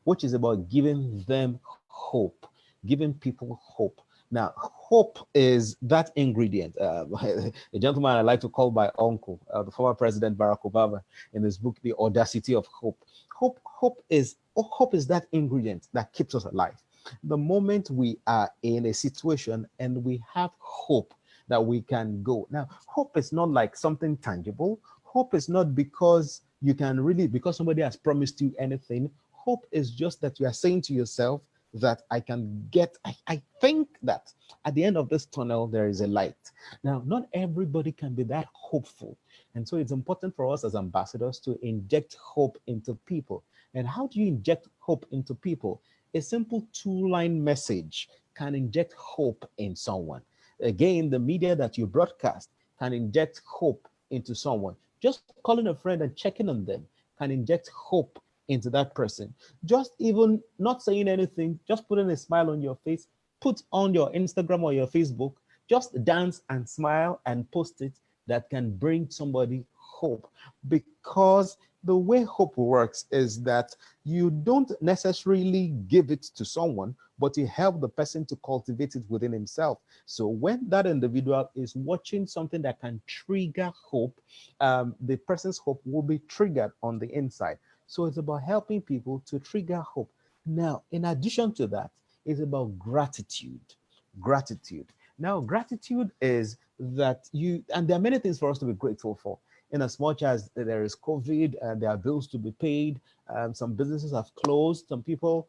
which is about giving them hope, giving people hope. Now, hope is that ingredient. A gentleman I like to call my uncle, the former President Barack Obama, in his book, The Audacity of Hope. Hope is that ingredient that keeps us alive. The moment we are in a situation and we have hope that we can go. Now, hope is not like something tangible. Hope is not because you can really, because somebody has promised you anything. Hope is just that you are saying to yourself that I can get, I think that at the end of this tunnel, there is a light. Now, not everybody can be that hopeful. And so it's important for us as ambassadors to inject hope into people. And how do you inject hope into people? A simple two-line message can inject hope in someone. Again, the media that you broadcast can inject hope into someone. Just calling a friend and checking on them can inject hope into that person. Just even not saying anything, just putting a smile on your face, put on your Instagram or your Facebook, just dance and smile and post it. That can bring somebody hope, because the way hope works is that you don't necessarily give it to someone, but you help the person to cultivate it within himself. So when that individual is watching something that can trigger hope, the person's hope will be triggered on the inside. So it's about helping people to trigger hope. Now, in addition to that, it's about gratitude. Gratitude. Now, gratitude is that you, and there are many things for us to be grateful for. In as much as there is COVID and there are bills to be paid, some businesses have closed, some people,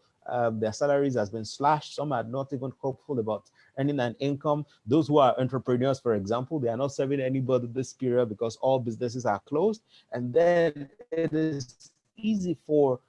their salaries has been slashed, some are not even hopeful about earning an income. Those who are entrepreneurs, for example, they are not serving anybody this period because all businesses are closed. And then it is easy for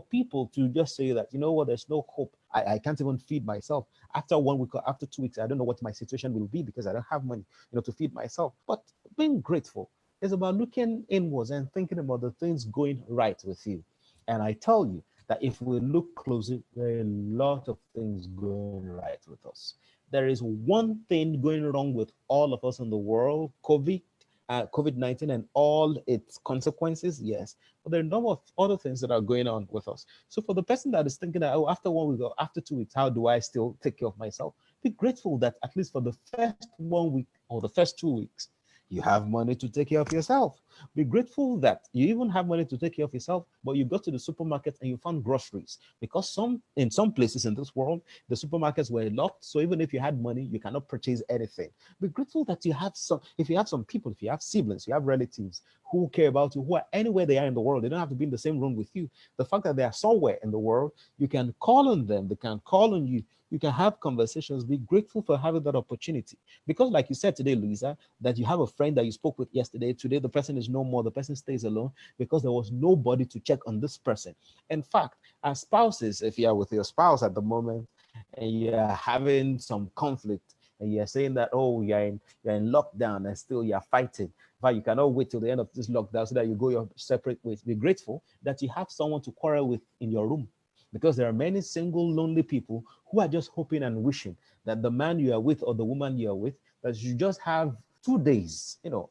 people to just say that, you know what, there's no hope. I can't even feed myself. After 1 week or after 2 weeks, I don't know what my situation will be because I don't have money, to feed myself. But being grateful is about looking inwards and thinking about the things going right with you. And I tell you that if we look closely, there are a lot of things going right with us. There is one thing going wrong with all of us in the world: COVID-19 and all its consequences, yes. But there are a number of other things that are going on with us. So for the person that is thinking that, oh, after 1 week or after 2 weeks, how do I still take care of myself? Be grateful that at least for the first 1 week or the first 2 weeks, you have money to take care of yourself. Be grateful that you even have money to take care of yourself, but you go to the supermarket and you found groceries, because in some places in this world, the supermarkets were locked. So even if you had money, you cannot purchase anything. Be grateful that you have some, if you have some people, if you have siblings, you have relatives who care about you, who are anywhere they are in the world. They don't have to be in the same room with you. The fact that they are somewhere in the world, you can call on them, they can call on you. You can have conversations. Be grateful for having that opportunity. Because like you said today, Louisa, that you have a friend that you spoke with yesterday. Today, the person is no more. The person stays alone because there was nobody to check on this person. In fact, as spouses, if you are with your spouse at the moment and you are having some conflict and you're saying that, oh, you're in lockdown and still you're fighting, but you cannot wait till the end of this lockdown so that you go your separate ways. Be grateful that you have someone to quarrel with in your room, because there are many single, lonely people who are just hoping and wishing that the man you are with or the woman you are with, that you just have 2 days, not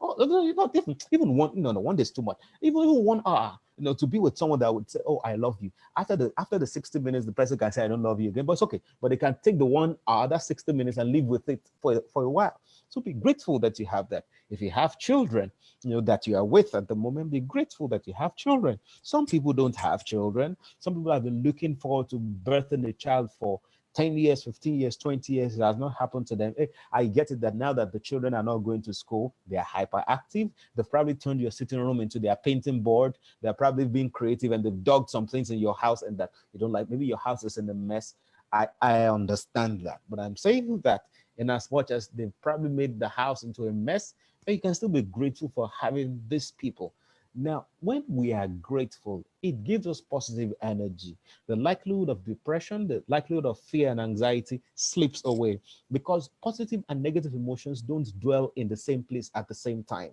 even one, no, 1 day is too much, even 1 hour, to be with someone that would say, oh, I love you. After the 60 minutes, the person can say, I don't love you again, but it's okay. But they can take the 1 hour, that 60 minutes, and live with it for a while. So be grateful that you have that. If you have children, that you are with at the moment, be grateful that you have children. Some people don't have children. Some people have been looking forward to birthing a child for 10 years, 15 years, 20 years. It has not happened to them. I get it that now that the children are not going to school, they are hyperactive. They've probably turned your sitting room into their painting board. They're probably being creative, and they've dug some things in your house and that you don't like. Maybe your house is in a mess. I understand that. But I'm saying that in as much as they've probably made the house into a mess, you can still be grateful for having these people. Now, when we are grateful, it gives us positive energy. The likelihood of depression, the likelihood of fear and anxiety slips away, because positive and negative emotions don't dwell in the same place at the same time.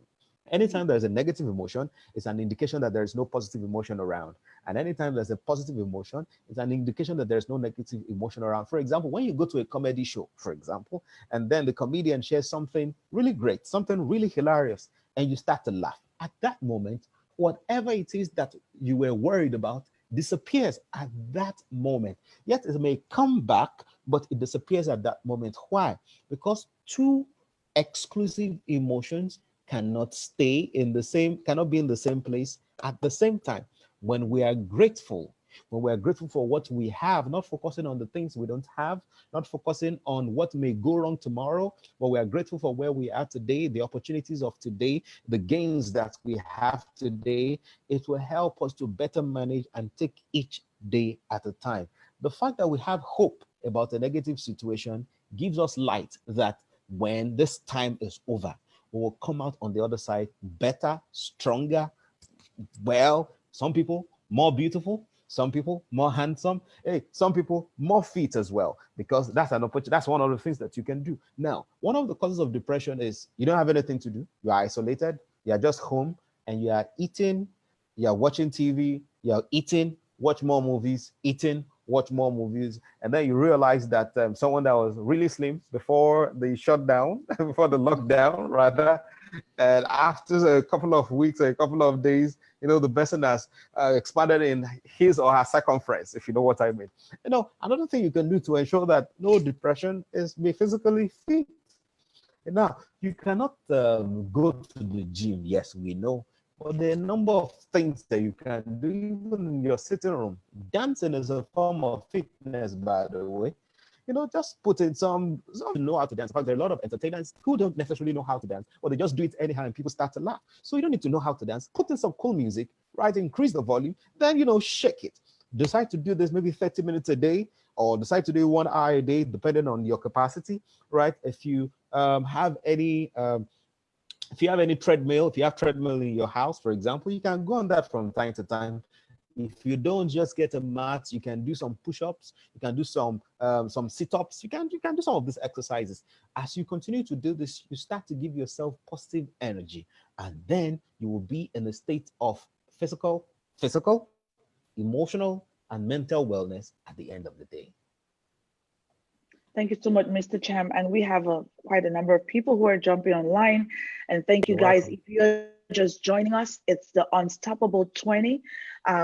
Anytime there's a negative emotion, it's an indication that there is no positive emotion around. And anytime there's a positive emotion, it's an indication that there's no negative emotion around. For example, when you go to a comedy show, for example, and then the comedian shares something really great, something really hilarious, and you start to laugh. At that moment, whatever it is that you were worried about disappears at that moment. Yet it may come back but it disappears at that moment. Why? Because two exclusive emotions cannot be in the same place at the same time. When we are grateful, when we are grateful for what we have, not focusing on the things we don't have, not focusing on what may go wrong tomorrow, but we are grateful for where we are today, the opportunities of today, the gains that we have today, it will help us to better manage and take each day at a time. The fact that we have hope about a negative situation gives us light that when this time is over, we will come out on the other side better, stronger, well, some people more beautiful, some people more handsome, hey, some people more fit as well, because that's an opportunity. That's one of the things that you can do. Now, one of the causes of depression is you don't have anything to do, you are isolated, you are just home, and you are eating, you are watching TV, you are eating, watch more movies, eating, watch more movies, and then you realize that someone that was really slim before the shutdown, before the lockdown rather, and after a couple of weeks or a couple of days, the person has expanded in his or her circumference, if you know what I mean. Another thing you can do to ensure that no depression is be physically fit. Now, you cannot go to the gym, yes, we know, but there are a number of things that you can do even in your sitting room. Dancing is a form of fitness, by the way. Just put in some know how to dance. In fact, there are a lot of entertainers who don't necessarily know how to dance, or they just do it anyhow and people start to laugh. So you don't need to know how to dance. Put in some cool music, right? Increase the volume, then, shake it. Decide to do this maybe 30 minutes a day, or decide to do 1 hour a day, depending on your capacity, right? If you have any if you have any treadmill, if you have treadmill in your house, for example, you can go on that from time to time. If you don't just get a mat, you can do some push-ups, you can do some sit-ups, you can do some of these exercises. As you continue to do this, you start to give yourself positive energy, and then you will be in a state of physical, emotional, and mental wellness at the end of the day. Thank you so much, Mr. Cham. And we have quite a number of people who are jumping online. And thank you You're guys. welcome. If you're just joining us, it's the Unstoppable 20.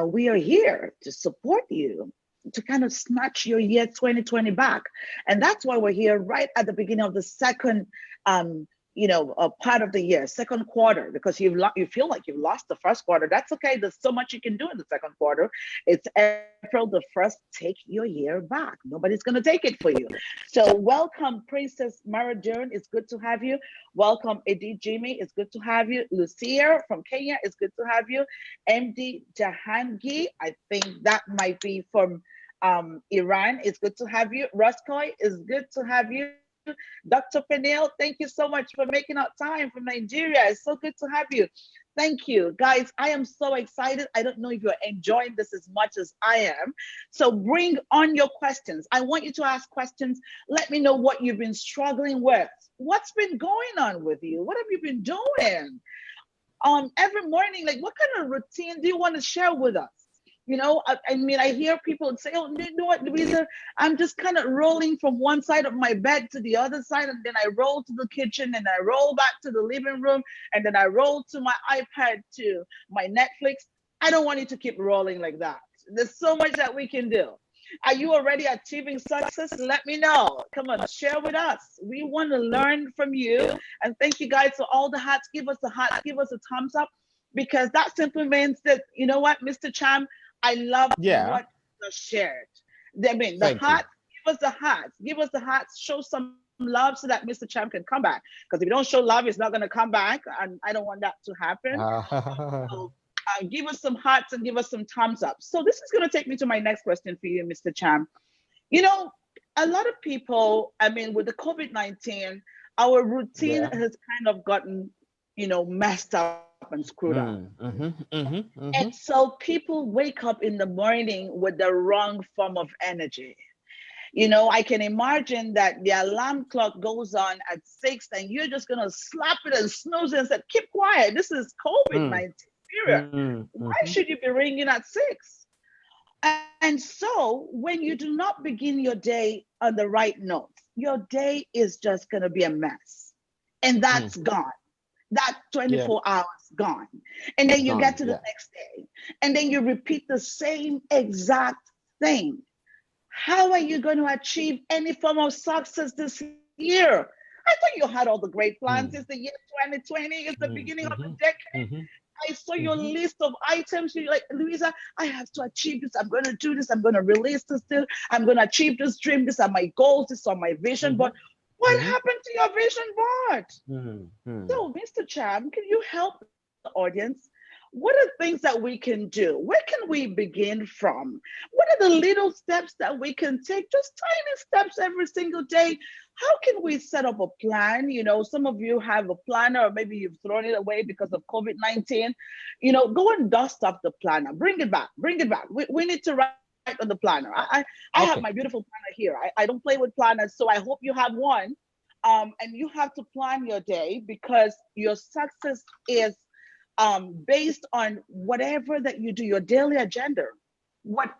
We are here to support you, to kind of snatch your year 2020 back. And that's why we're here right at the beginning of the second part of the year, second quarter, because you feel like you've lost the first quarter. That's okay. There's so much you can do in the second quarter. It's April the 1st. Take your year back. Nobody's going to take it for you. So welcome, Princess Maradune. It's good to have you. Welcome, Eddie Jimmy. It's good to have you. Lucia from Kenya. It's good to have you. MD Jahangi. I think that might be from Iran. It's good to have you. Ruskoy. It's good to have you. Dr. Peniel, thank you so much for making out time from Nigeria. It's so good to have you. Thank you, guys. I am so excited. I don't know if you're enjoying this as much as I am. So bring on your questions. I want you to ask questions. Let me know what you've been struggling with. What's been going on with you? What have you been doing? Every morning, like what kind of routine do you want to share with us? I hear people say, oh, you know what, Louisa, I'm just kind of rolling from one side of my bed to the other side, and then I roll to the kitchen, and I roll back to the living room, and then I roll to my iPad, to my Netflix. I don't want you to keep rolling like that. There's so much that we can do. Are you already achieving success? Let me know. Come on, share with us. We want to learn from you. And thank you guys for all the hearts. Give us a heart, give us a thumbs up, because that simply means that, you know what, Mr. Cham, I love Yeah. what you shared. I mean, the Thank you. heart, give us the hearts. Give us the hearts. Show some love so that Mr. Cham can come back. Because if you don't show love, it's not going to come back. And I don't want that to happen. So give us some hearts and give us some thumbs up. So this is going to take me to my next question for you, Mr. Cham. A lot of people, with the COVID-19, our routine Yeah. has kind of gotten, messed up and screwed up. And so people wake up in the morning with the wrong form of energy. I can imagine that the alarm clock goes on at 6 and you're just going to slap it and snooze it and say, keep quiet. This is COVID-19 period. Why should you be ringing at 6? And so when you do not begin your day on the right note, your day is just going to be a mess. And that's gone. That 24 hours gone. And then you get to the next day. And then you repeat the same exact thing. How are you going to achieve any form of success this year? I thought you had all the great plans. It's mm, the year 2020. It's the mm, beginning of the mhm, decade. mhm, I saw your mhm, list of items. You're like, Louisa, I have to achieve this. I'm going to do this. I'm going to release this. I'm going to achieve this dream. These are my goals. These are my vision board. mhm, What mhm, happened to your vision board? mhm, mhm. So, Mr. Cham, can you help the audience? What are things that we can do? Where can we begin from? What are the little steps that we can take? Just tiny steps every single day. How can we set up a plan? Some of you have a planner, or maybe you've thrown it away because of COVID-19. Go and dust up the planner. Bring it back. Bring it back. We need to write on the planner. I have my Okay. beautiful planner here. I don't play with planners, so I hope you have one. And you have to plan your day because your success is based on whatever that you do, your daily agenda.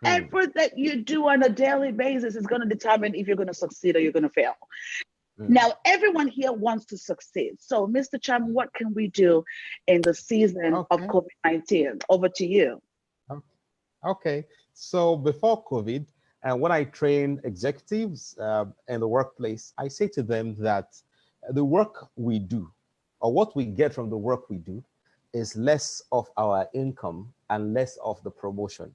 Mm, Whatever that you do on a daily basis is going to determine if you're going to succeed or you're going to fail. mm. Now, everyone here wants to succeed. So, Mr. Cham, what can we do in the season of Okay. COVID-19? Over to you. o- Okay. So before COVID, and when I train executives in the workplace, I say to them that the work we do, or what we get from the work we do, is less of our income and less of the promotion.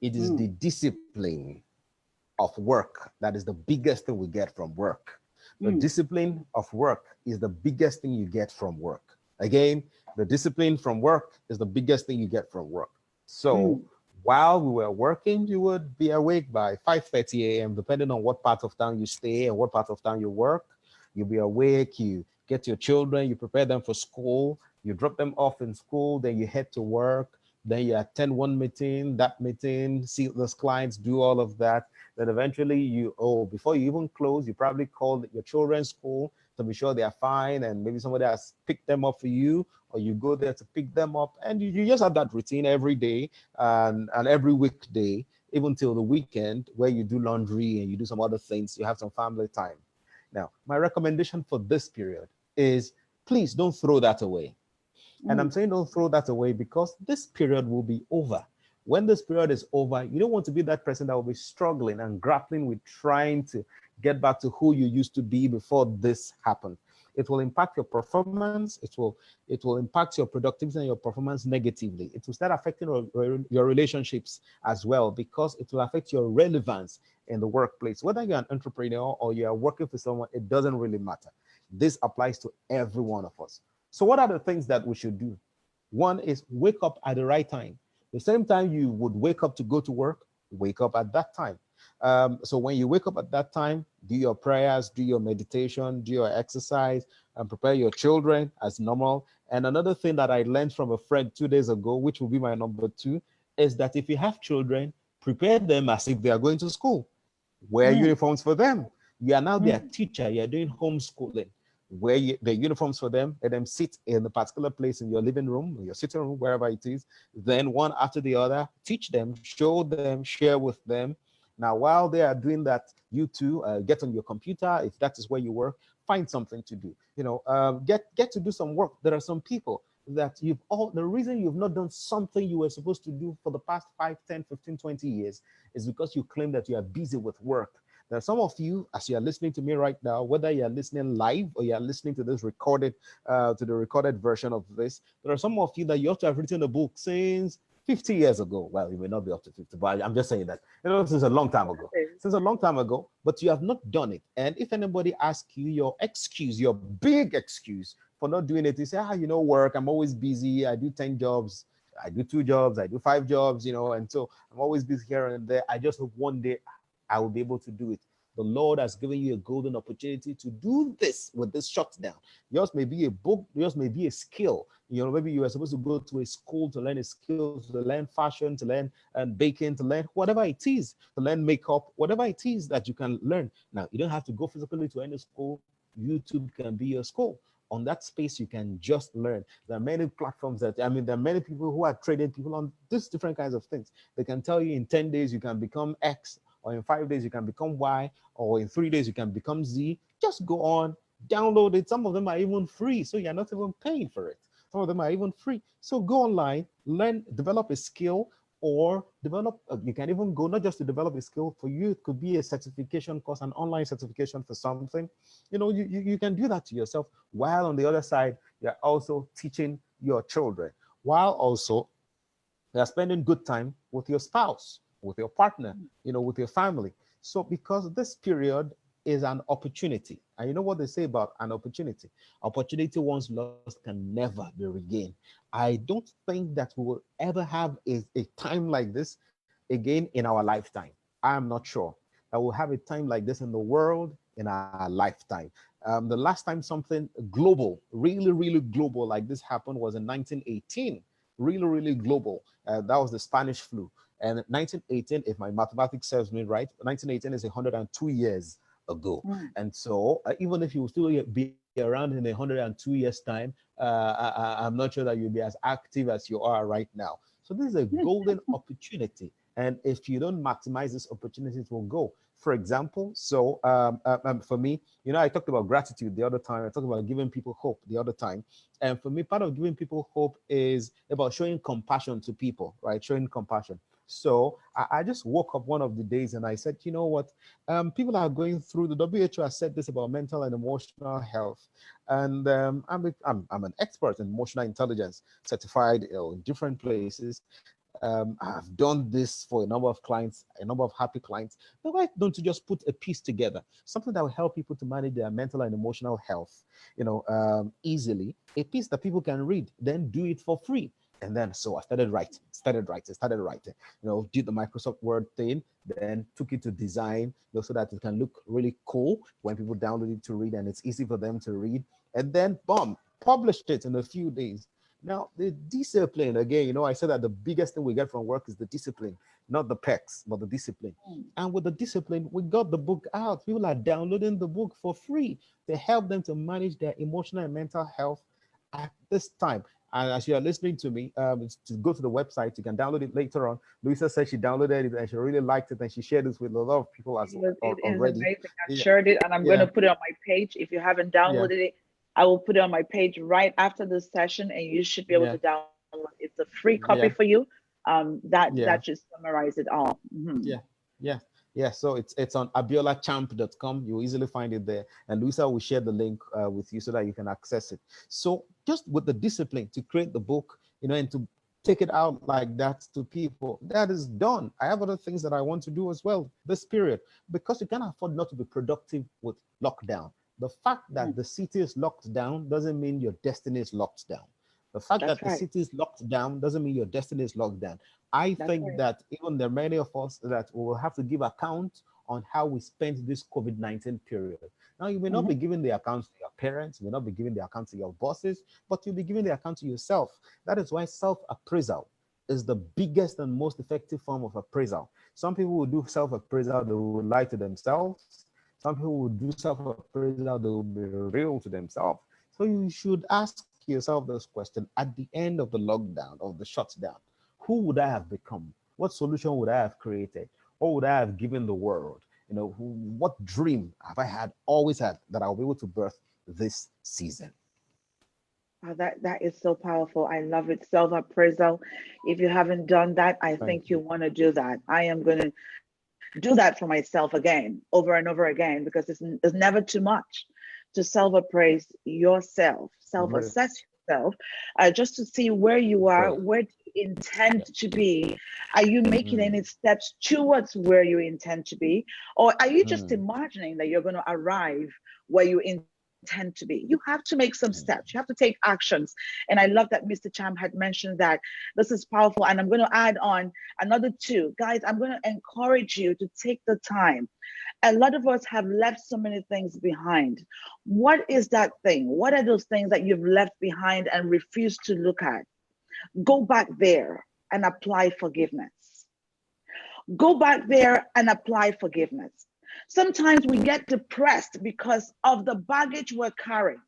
It is Mm, the discipline of work that is the biggest thing we get from work. The mm, discipline of work is the biggest thing you get from work. Again, the discipline from work is the biggest thing you get from work. So mm, while we were working, you would be awake by 5:30 a.m., depending on what part of town you stay and what part of town you work. You'll be awake, you get your children, you prepare them for school, you drop them off in school, then you head to work, then you attend one meeting, that meeting, see those clients, do all of that. Then eventually before you even close, you probably call your children's school to be sure they are fine, and maybe somebody has picked them up for you, or you go there to pick them up, and you just have that routine every day and every weekday, even till the weekend where you do laundry and you do some other things, you have some family time. Now, my recommendation for this period is please don't throw that away. And I'm mm, saying don't throw that away because this period will be over. When this period is over, you don't want to be that person that will be struggling and grappling with trying to get back to who you used to be before this happened. It will impact your performance. It will impact your productivity and your performance negatively. It will start affecting your relationships as well because it will affect your relevance in the workplace. Whether you're an entrepreneur or you are working for someone, it doesn't really matter. This applies to every one of us. So, what are the things that we should do? One is wake up at the right time. The same time you would wake up to go to work, wake up at that time. So, when you wake up at that time, do your prayers, do your meditation, do your exercise, and prepare your children as normal. And another thing that I learned from a friend 2 days ago, which will be my number two, is that if you have children, prepare them as if they are going to school. Wear mm, uniforms for them. You are now their mm, teacher. You're doing homeschooling. The uniforms for them, let them sit in a particular place in your living room, your sitting room, wherever it is. Then one after the other, teach them, show them, share with them. Now, while they are doing that, you too get on your computer. If that is where you work, find something to do. Get to do some work. There are some people that the reason you've not done something you were supposed to do for the past 5, 10, 15, 20 years is because you claim that you are busy with work. Now, some of you, as you are listening to me right now, whether you are listening live or you are listening to this to the recorded version of this, there are some of you that you have to have written a book since 50 years ago. Well, you may not be up to 50, but I'm just saying that, since a long time ago. okay. Since a long time ago, but you have not done it. And if anybody asks you your excuse, your big excuse for not doing it, you say, work, I'm always busy. I do 10 jobs. I do 2 jobs. I do 5 jobs, and so I'm always busy here and there. I just hope one day I will be able to do it. The Lord has given you a golden opportunity to do this with this shutdown. Yours may be a book, yours may be a skill. Maybe you were supposed to go to a school to learn a skill, to learn fashion, to learn baking, to learn whatever it is, to learn makeup, whatever it is that you can learn. Now, you don't have to go physically to any school. YouTube can be your school. On that space, you can just learn. There are many platforms there are many people who are trading people on these different kinds of things. They can tell you in 10 days you can become X, or in 5 days you can become Y, or in 3 days you can become Z. Just go on, download it. Some of them are even free, so you're not even paying for it. Some of them are even free. So go online, learn, develop a skill, or develop, you can even go not just to develop a skill. For you, it could be a certification course, an online certification for something. You can do that to yourself, while on the other side, you're also teaching your children, while also you're spending good time with your spouse, with your partner, with your family. So because this period is an opportunity, and you know what they say about an opportunity: opportunity once lost can never be regained. I don't think that we will ever have a time like this again in our lifetime. I'm not sure that we'll have a time like this in the world in our lifetime. The last time something global, really, really global like this happened was in 1918. Really, really global. That was the Spanish flu. And 1918, if my mathematics serves me right, 1918 is 102 years ago. And so even if you will still be around in 102 years time, I'm not sure that you'll be as active as you are right now. So this is a golden opportunity. And if you don't maximize this opportunity, it will go. For example, so for me, I talked about gratitude the other time. I talked about giving people hope the other time. And for me, part of giving people hope is about showing compassion to people, right? Showing compassion. So I just woke up one of the days and I said, you know what? People are going through, the WHO has said this about mental and emotional health. And I'm an expert in emotional intelligence, certified in different places. I've done this for a number of clients, a number of happy clients. Now, why don't you just put a piece together, something that will help people to manage their mental and emotional health, easily, a piece that people can read, then do it for free. And then, so I started writing, did the Microsoft Word thing, then took it to design, so that it can look really cool when people download it to read, and it's easy for them to read. And then, boom, published it in a few days. Now, the discipline, again, I said that the biggest thing we get from work is the discipline, not the pecs, but the discipline. And with the discipline, we got the book out. People are downloading the book for free to help them to manage their emotional and mental health at this time. And as you are listening to me, to go to the website, you can download it later on. Louisa said she downloaded it and she really liked it, and she shared this with a lot of people as well It is already. amazing. I Yeah, shared it and I'm going yeah, to put it on my page. If you haven't yeah, downloaded it, I will put it on my page right after this session and you should be able yeah, to download. It's a free copy yeah, for you. That yeah. should summarize it all. Yeah, yeah, yeah. So it's on abiolachamp.com. You'll easily find it there. And Luisa will share the link with you so that you can access it. So just with the discipline to create the book, and to take it out like that to people, that is done. I have other things that I want to do as well this period, because you can't afford not to be productive with lockdown. The fact that the city is locked down doesn't mean your destiny is locked down. The fact that That's the right. city is locked down doesn't mean your destiny is locked down. I That's think right. that even there are many of us that will have to give account on how we spent this COVID-19 period. Now, you may not be Mhm. giving the account to your parents, you may not be giving the account to your bosses, but you'll be giving the account to yourself. That is why self-appraisal is the biggest and most effective form of appraisal. Some people will do self-appraisal, they will lie to themselves. Some people will do self-appraisal, they will be real to themselves. So you should ask yourself this question at the end of the lockdown, of the shutdown: who would I have become? What solution would I have created? What would I have given the world? What dream have I had, always had, that I'll be able to birth this season? Oh, that is so powerful. I love it. Self-appraisal. If you haven't done that, I Thank think you. you want to do that. I am going to do that for myself again, over and over again, because it's never too much to self-appraise yourself, Very, self-assess yourself, just to see where you are, very. where do you Yeah. intend to be. Are you making Mm, any steps towards where you intend to be? Or are you just mm, imagining that you're going to arrive where you intend to be? You have to make some steps. You have to take actions. And I love that Mr. Cham had mentioned that. This is powerful. And I'm going to add on another two. Guys, I'm going to encourage you to take the time. A lot of us have left so many things behind. What is that thing? What are those things that you've left behind and refuse to look at? Go back there and apply forgiveness. Go back there and apply forgiveness. Sometimes we get depressed because of the baggage we're carrying.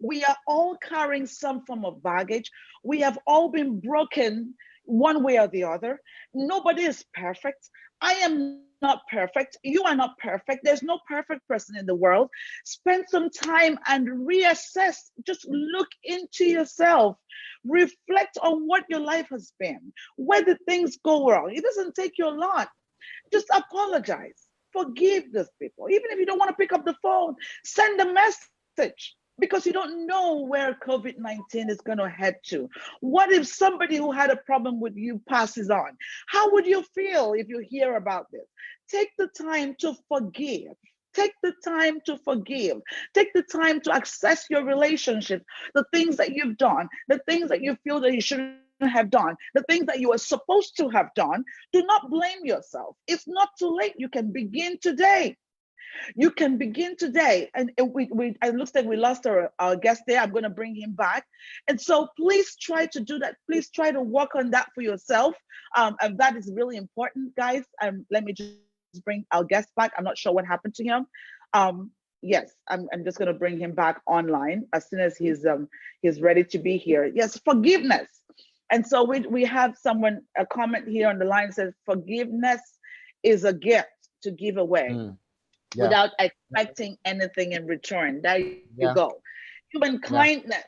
We are all carrying some form of baggage. We have all been broken one way or the other. Nobody is perfect. I am not perfect. You are not perfect. There's no perfect person in the world. Spend some time and reassess. Just look into yourself. Reflect on what your life has been. Where did things go wrong? It doesn't take you a lot. Just apologize. Forgive those people. Even if you don't want to pick up the phone, send a message, because you don't know where COVID-19 is going to head to. What if somebody who had a problem with you passes on? How would you feel if you hear about this? Take the time to forgive. Take the time to forgive. Take the time to assess your relationship, the things that you've done, the things that you feel that you shouldn't have done, the things that you were supposed to have done. Do not blame yourself. It's not too late. You can begin today. You can begin today. And it looks like we lost our guest there. I'm going to bring him back. And so please try to do that. Please try to work on that for yourself. And that is really important, guys. Let me just bring our guest back. I'm not sure what happened to him. Yes, I'm just going to bring him back online as soon as he's ready to be here. Yes, forgiveness. And so we have a comment here on the line says, forgiveness is a gift to give away. Yeah. Without expecting anything in return. There you go. Human kindness.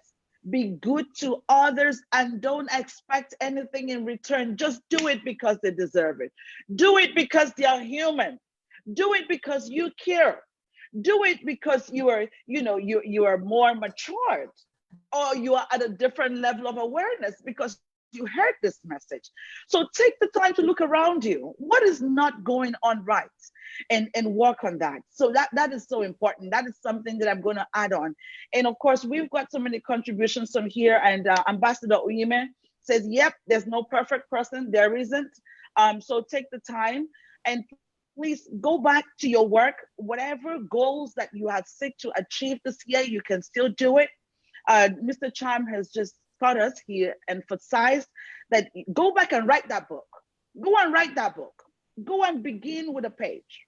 Be good to others and don't expect anything in return. Just do it because they deserve it. Do it because they are human. Do it because you care. Do it because you are more matured, or you are at a different level of awareness because you heard this message. So take the time to look around you. What is not going on right? And work on that. So that is so important. That is something that I'm going to add on. And of course, we've got so many contributions from here. And Ambassador Uyime says, yep, there's no perfect person. There isn't. So take the time and please go back to your work. Whatever goals that you have set to achieve this year, you can still do it. Mr. Charm has just taught us, he emphasized that go back and write that book. Go and write that book. Go and begin with a page.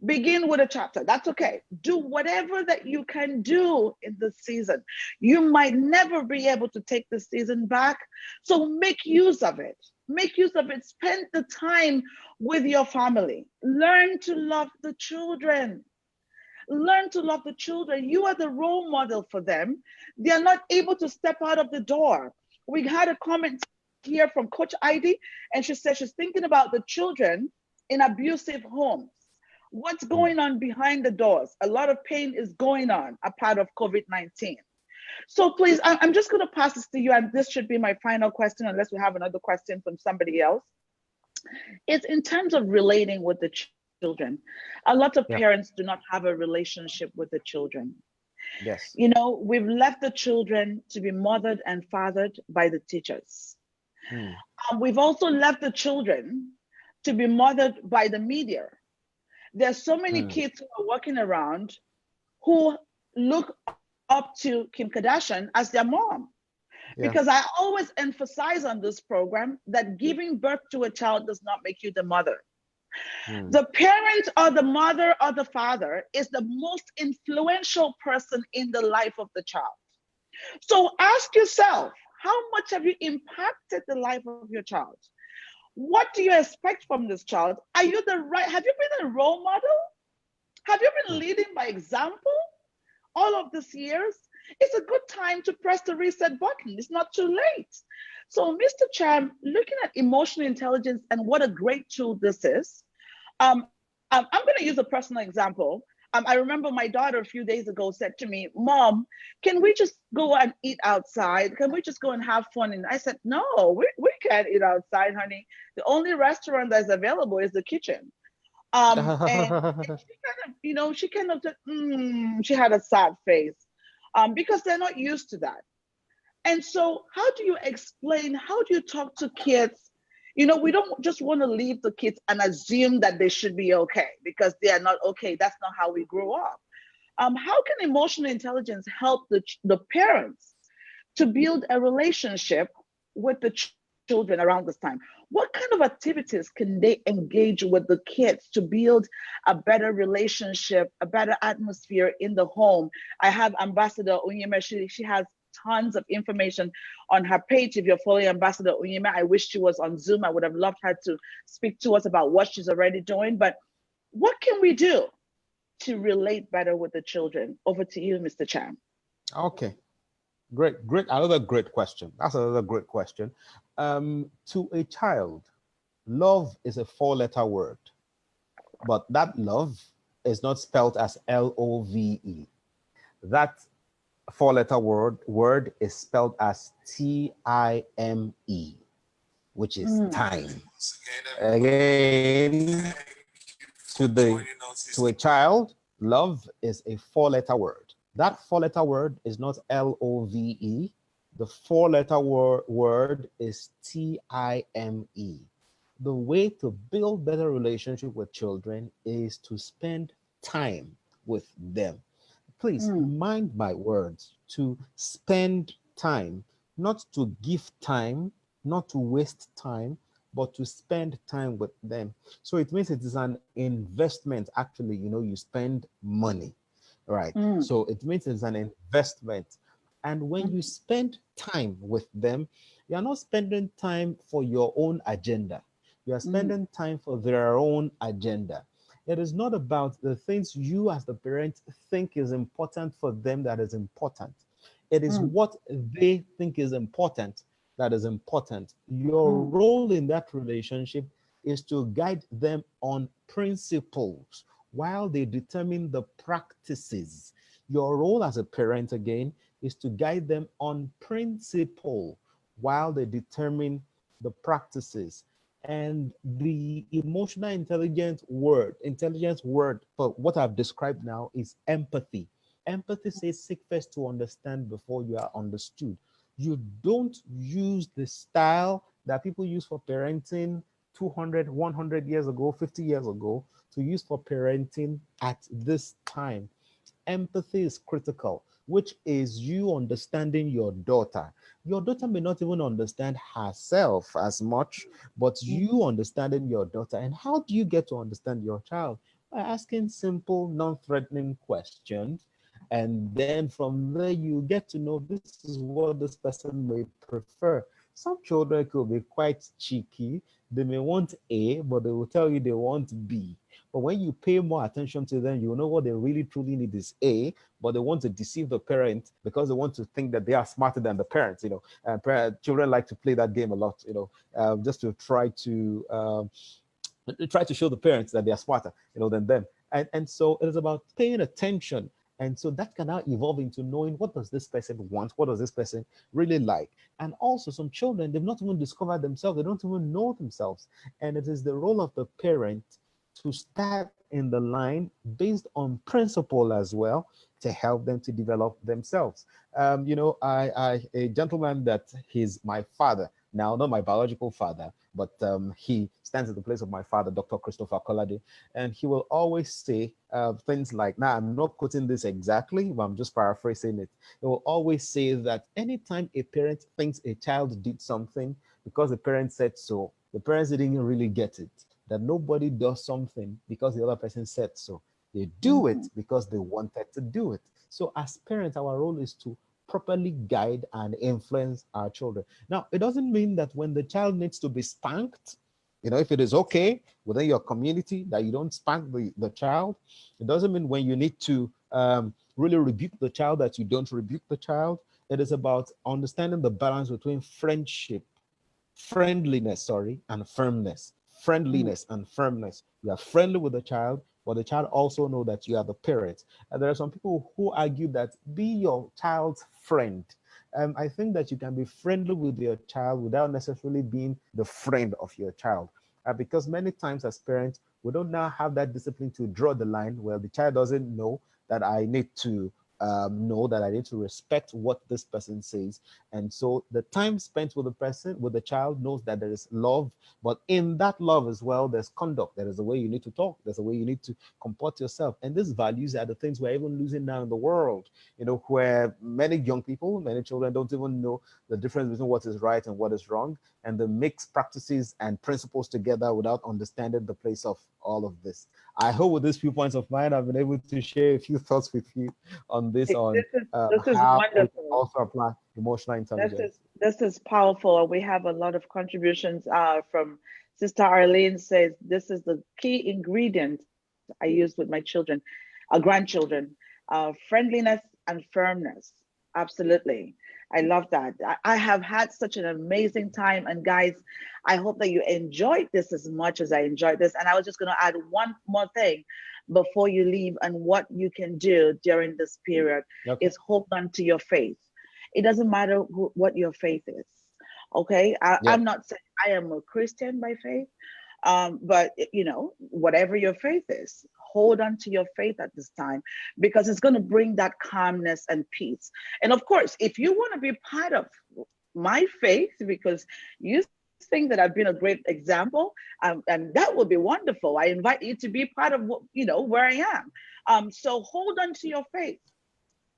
Begin with a chapter. That's okay. Do whatever that you can do in this season. You might never be able to take the season back. So make use of it. Make use of it. Spend the time with your family. Learn to love the children. Learn to love the children. You are the role model for them. They are not able to step out of the door. We had a comment here from Coach Heidi, and she said she's thinking about the children in abusive homes. What's going on behind the doors? A lot of pain is going on a part of COVID-19. So please, I'm just going to pass this to you, and this should be my final question, unless we have another question from somebody else. It's in terms of relating with the children. A lot of parents do not have a relationship with the children. Yes. We've left the children to be mothered and fathered by the teachers. We've also left the children to be mothered by the media. There's so many kids who are walking around who look up to Kim Kardashian as their mom. Because I always emphasize on this program that giving birth to a child does not make you the mother. The parent or the mother or the father is the most influential person in the life of the child. So ask yourself, how much have you impacted the life of your child? What do you expect from this child? Have you been a role model? Have you been leading by example all of these years? It's a good time to press the reset button. It's not too late. So Mr. Cham, looking at emotional intelligence and what a great tool this is, I'm going to use a personal example. I remember my daughter a few days ago said to me, Mom, can we just go and eat outside? Can we just go and have fun? And I said, no, we can't eat outside, honey. The only restaurant that's available is the kitchen. And she kind of just, she had a sad face because they're not used to that. And so how do you explain, how do you talk to kids? We don't just want to leave the kids and assume that they should be okay because they are not okay. That's not how we grew up. How can emotional intelligence help the parents to build a relationship with the children around this time? What kind of activities can they engage with the kids to build a better relationship, a better atmosphere in the home? I have Ambassador Onyema. She has tons of information on her page. If you're following Ambassador Onyema, I wish she was on Zoom. I would have loved her to speak to us about what she's already doing. But what can we do to relate better with the children? Over to you, Mr. Cham. Okay. Great, great. Another great question. That's another great question. To a child, love is a four-letter word, but that love is not spelled as Love. That four-letter word is spelled as Time, which is Mm, time. Again, to a child, love is a four-letter word. That four-letter word is not Love. The four-letter word is Time. The way to build better relationship with children is to spend time with them. Please mm, mind my words, to spend time, not to give time, not to waste time, but to spend time with them. So it means it is an investment. Actually, you spend money, right? mm, So it means it's an investment. And when mm, you spend time with them, you are not spending time for your own agenda. You are mm, spending time for their own agenda. It is not about the things you as the parent think is important for them that is important. It is mm, what they think is important that is important. Your mm, role in that relationship is to guide them on principles while they determine the practices. Your role as a parent, again, is to guide them on principle while they determine the practices. And the emotional intelligence word for what I've described now is empathy. Empathy says seek first to understand before you are understood. You don't use the style that people use for parenting 200, 100 years ago, 50 years ago, to use for parenting at this time. Empathy is critical, which is you understanding your daughter. Your daughter may not even understand herself as much, but mm, you understanding your daughter. And how do you get to understand your child? By asking simple, non threatening questions. And then from there, you get to know this is what this person may prefer. Some children could be quite cheeky. They may want A, but they will tell you they want B. But when you pay more attention to them, you know what they really truly need is A, but they want to deceive the parent because they want to think that they are smarter than the parents. And children like to play that game a lot, just to try to show the parents that they are smarter, than them. And so it is about paying attention. And so that can now evolve into knowing what does this person want? What does this person really like? And also some children, they've not even discovered themselves. They don't even know themselves. And it is the role of the parent to start in the line based on principle as well to help them to develop themselves. A gentleman that he's my father, now not my biological father, but he stands at the place of my father, Dr. Christopher Kolade, and he will always say things like, now I'm not quoting this exactly, but I'm just paraphrasing it. He will always say that anytime a parent thinks a child did something because the parent said so, the parents didn't really get it. That nobody does something because the other person said so. They do mm, it because they wanted to do it. So as parents, our role is to properly guide and influence our children. Now, it doesn't mean that when the child needs to be spanked, if it is okay within your community that you don't spank the child, it doesn't mean when you need to really rebuke the child that you don't rebuke the child. It is about understanding the balance between friendliness, and firmness. mm, Friendliness and firmness. You are friendly with the child, but the child also know that you are the parent. And there are some people who argue that be your child's friend. I think that you can be friendly with your child without necessarily being the friend of your child. Because many times as parents, we don't now have that discipline to draw the line where the child doesn't know that I need to know that I need to respect what this person says. And so the time spent with the person, with the child, knows that there is love, but in that love as well, there's conduct. There is a way you need to talk. There's a way you need to comport yourself. And these values are the things we're even losing now in the world, where many young people, many children don't even know the difference between what is right and what is wrong. And they mix practices and principles together without understanding the place of all of this. I hope with these few points of mine, I've been able to share a few thoughts with you on this, on this is how we can wonderful. also apply emotional This intelligence. is this is powerful. We have a lot of contributions from Sister Arlene says this is the key ingredient I use with my children, grandchildren, friendliness and firmness. Absolutely. I love that. I have had such an amazing time. And guys, I hope that you enjoyed this as much as I enjoyed this. And I was just going to add one more thing before you leave, and what you can do during this period Okay. is hold on to your faith. It doesn't matter what your faith is. Okay. Yeah. I'm not saying I am a Christian by faith. But whatever your faith is, hold on to your faith at this time, because it's going to bring that calmness and peace. And of course, if you want to be part of my faith, because you think that I've been a great example, and that would be wonderful. I invite you to be part of where I am. So hold on to your faith.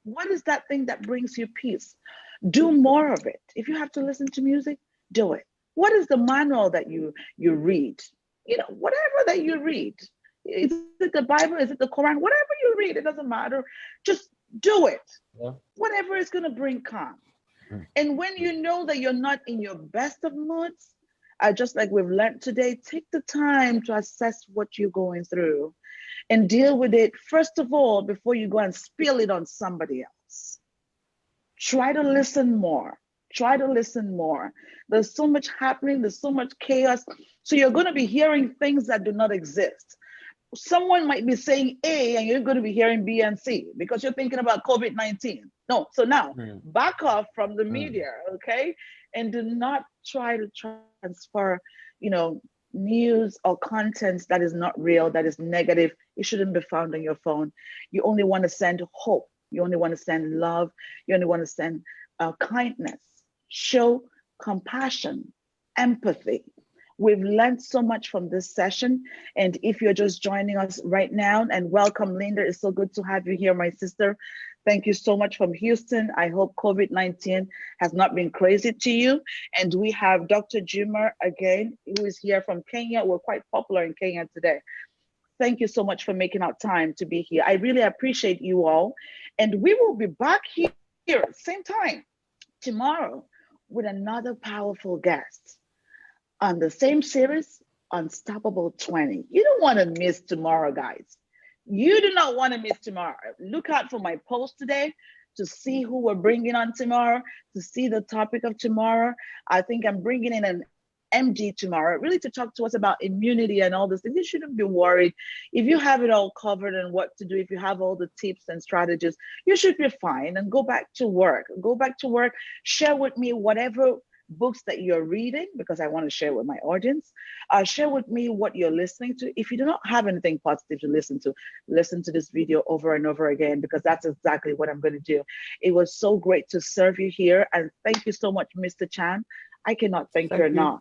What is that thing that brings you peace? Do more of it. If you have to listen to music, do it. What is the manual that you read? Whatever that you read. Is it the Bible? Is it the Quran? Whatever you read, it doesn't matter. Just do it. Yeah. Whatever is going to bring calm. And when you know that you're not in your best of moods, just like we've learned today, take the time to assess what you're going through and deal with it first of all before you go and spill it on somebody else. Try to listen more. Try to listen more. There's so much happening, there's so much chaos. So you're going to be hearing things that do not exist. Someone might be saying A and you're going to be hearing B and C because you're thinking about COVID-19. No, so now back off from the media, okay? And do not try to transfer, news or content that is not real, that is negative. It shouldn't be found on your phone. You only want to send hope. You only want to send love. You only want to send kindness. Show compassion, empathy. We've learned so much from this session. And if you're just joining us right now, and welcome, Linda. It's so good to have you here, my sister. Thank you so much from Houston. I hope COVID-19 has not been crazy to you. And we have Dr. Juma again, who is here from Kenya. We're quite popular in Kenya today. Thank you so much for making out time to be here. I really appreciate you all. And we will be back here, same time, tomorrow, with another powerful guest on the same series, Unstoppable 20. You don't want to miss tomorrow, guys. You do not want to miss tomorrow. Look out for my post today to see who we're bringing on tomorrow, to see the topic of tomorrow. I think I'm bringing in an MD tomorrow, really to talk to us about immunity and all this. You shouldn't be worried. If you have it all covered and what to do, if you have all the tips and strategies, you should be fine and go back to work. Go back to work. Share with me whatever books that you're reading, because I want to share with my audience. Share with me what you're listening to. If you do not have anything positive to listen to this video over and over again, because that's exactly what I'm going to do. It was so great to serve you here. And thank you so much, Mr. Chan. I cannot thank you enough.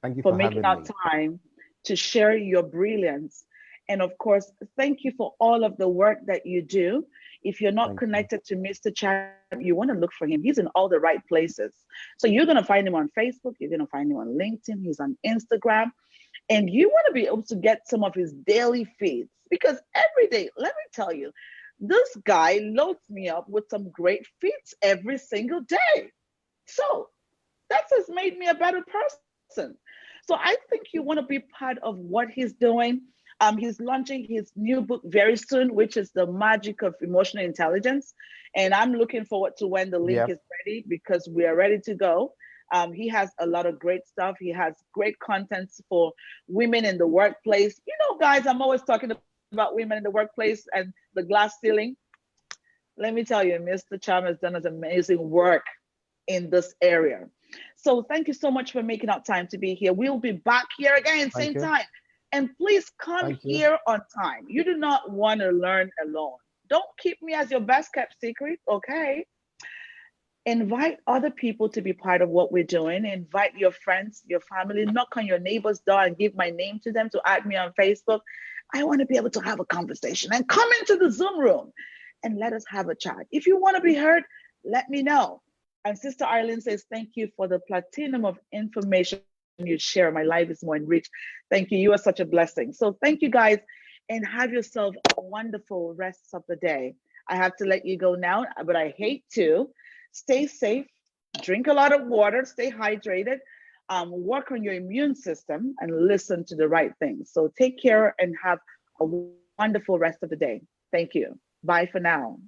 Thank you for making out time to share your brilliance. And of course, thank you for all of the work that you do. If you're not connected to Mr. Chan, you want to look for him. He's in all the right places. So you're going to find him on Facebook. You're going to find him on LinkedIn. He's on Instagram. And you want to be able to get some of his daily feeds, because every day, let me tell you, this guy loads me up with some great feeds every single day. So that has made me a better person. So I think you want to be part of what he's doing. He's launching his new book very soon, which is The Magic of Emotional Intelligence. And I'm looking forward to when the link is ready, because we are ready to go. He has a lot of great stuff. He has great contents for women in the workplace. Guys, I'm always talking about women in the workplace and the glass ceiling. Let me tell you, Mr. Cham has done amazing work in this area. So thank you so much for making out time to be here. We'll be back here again, same time. And please come here on time. You do not want to learn alone. Don't keep me as your best kept secret, okay? Invite other people to be part of what we're doing. Invite your friends, your family, knock on your neighbor's door and give my name to them to add me on Facebook. I want to be able to have a conversation, and come into the Zoom room and let us have a chat. If you want to be heard, let me know. And Sister Arlene says, thank you for the platinum of information you share. My life is more enriched. Thank you. You are such a blessing. So thank you, guys, and have yourself a wonderful rest of the day. I have to let you go now, but I hate to. Stay safe, drink a lot of water, stay hydrated, work on your immune system, and listen to the right things. So take care and have a wonderful rest of the day. Thank you. Bye for now.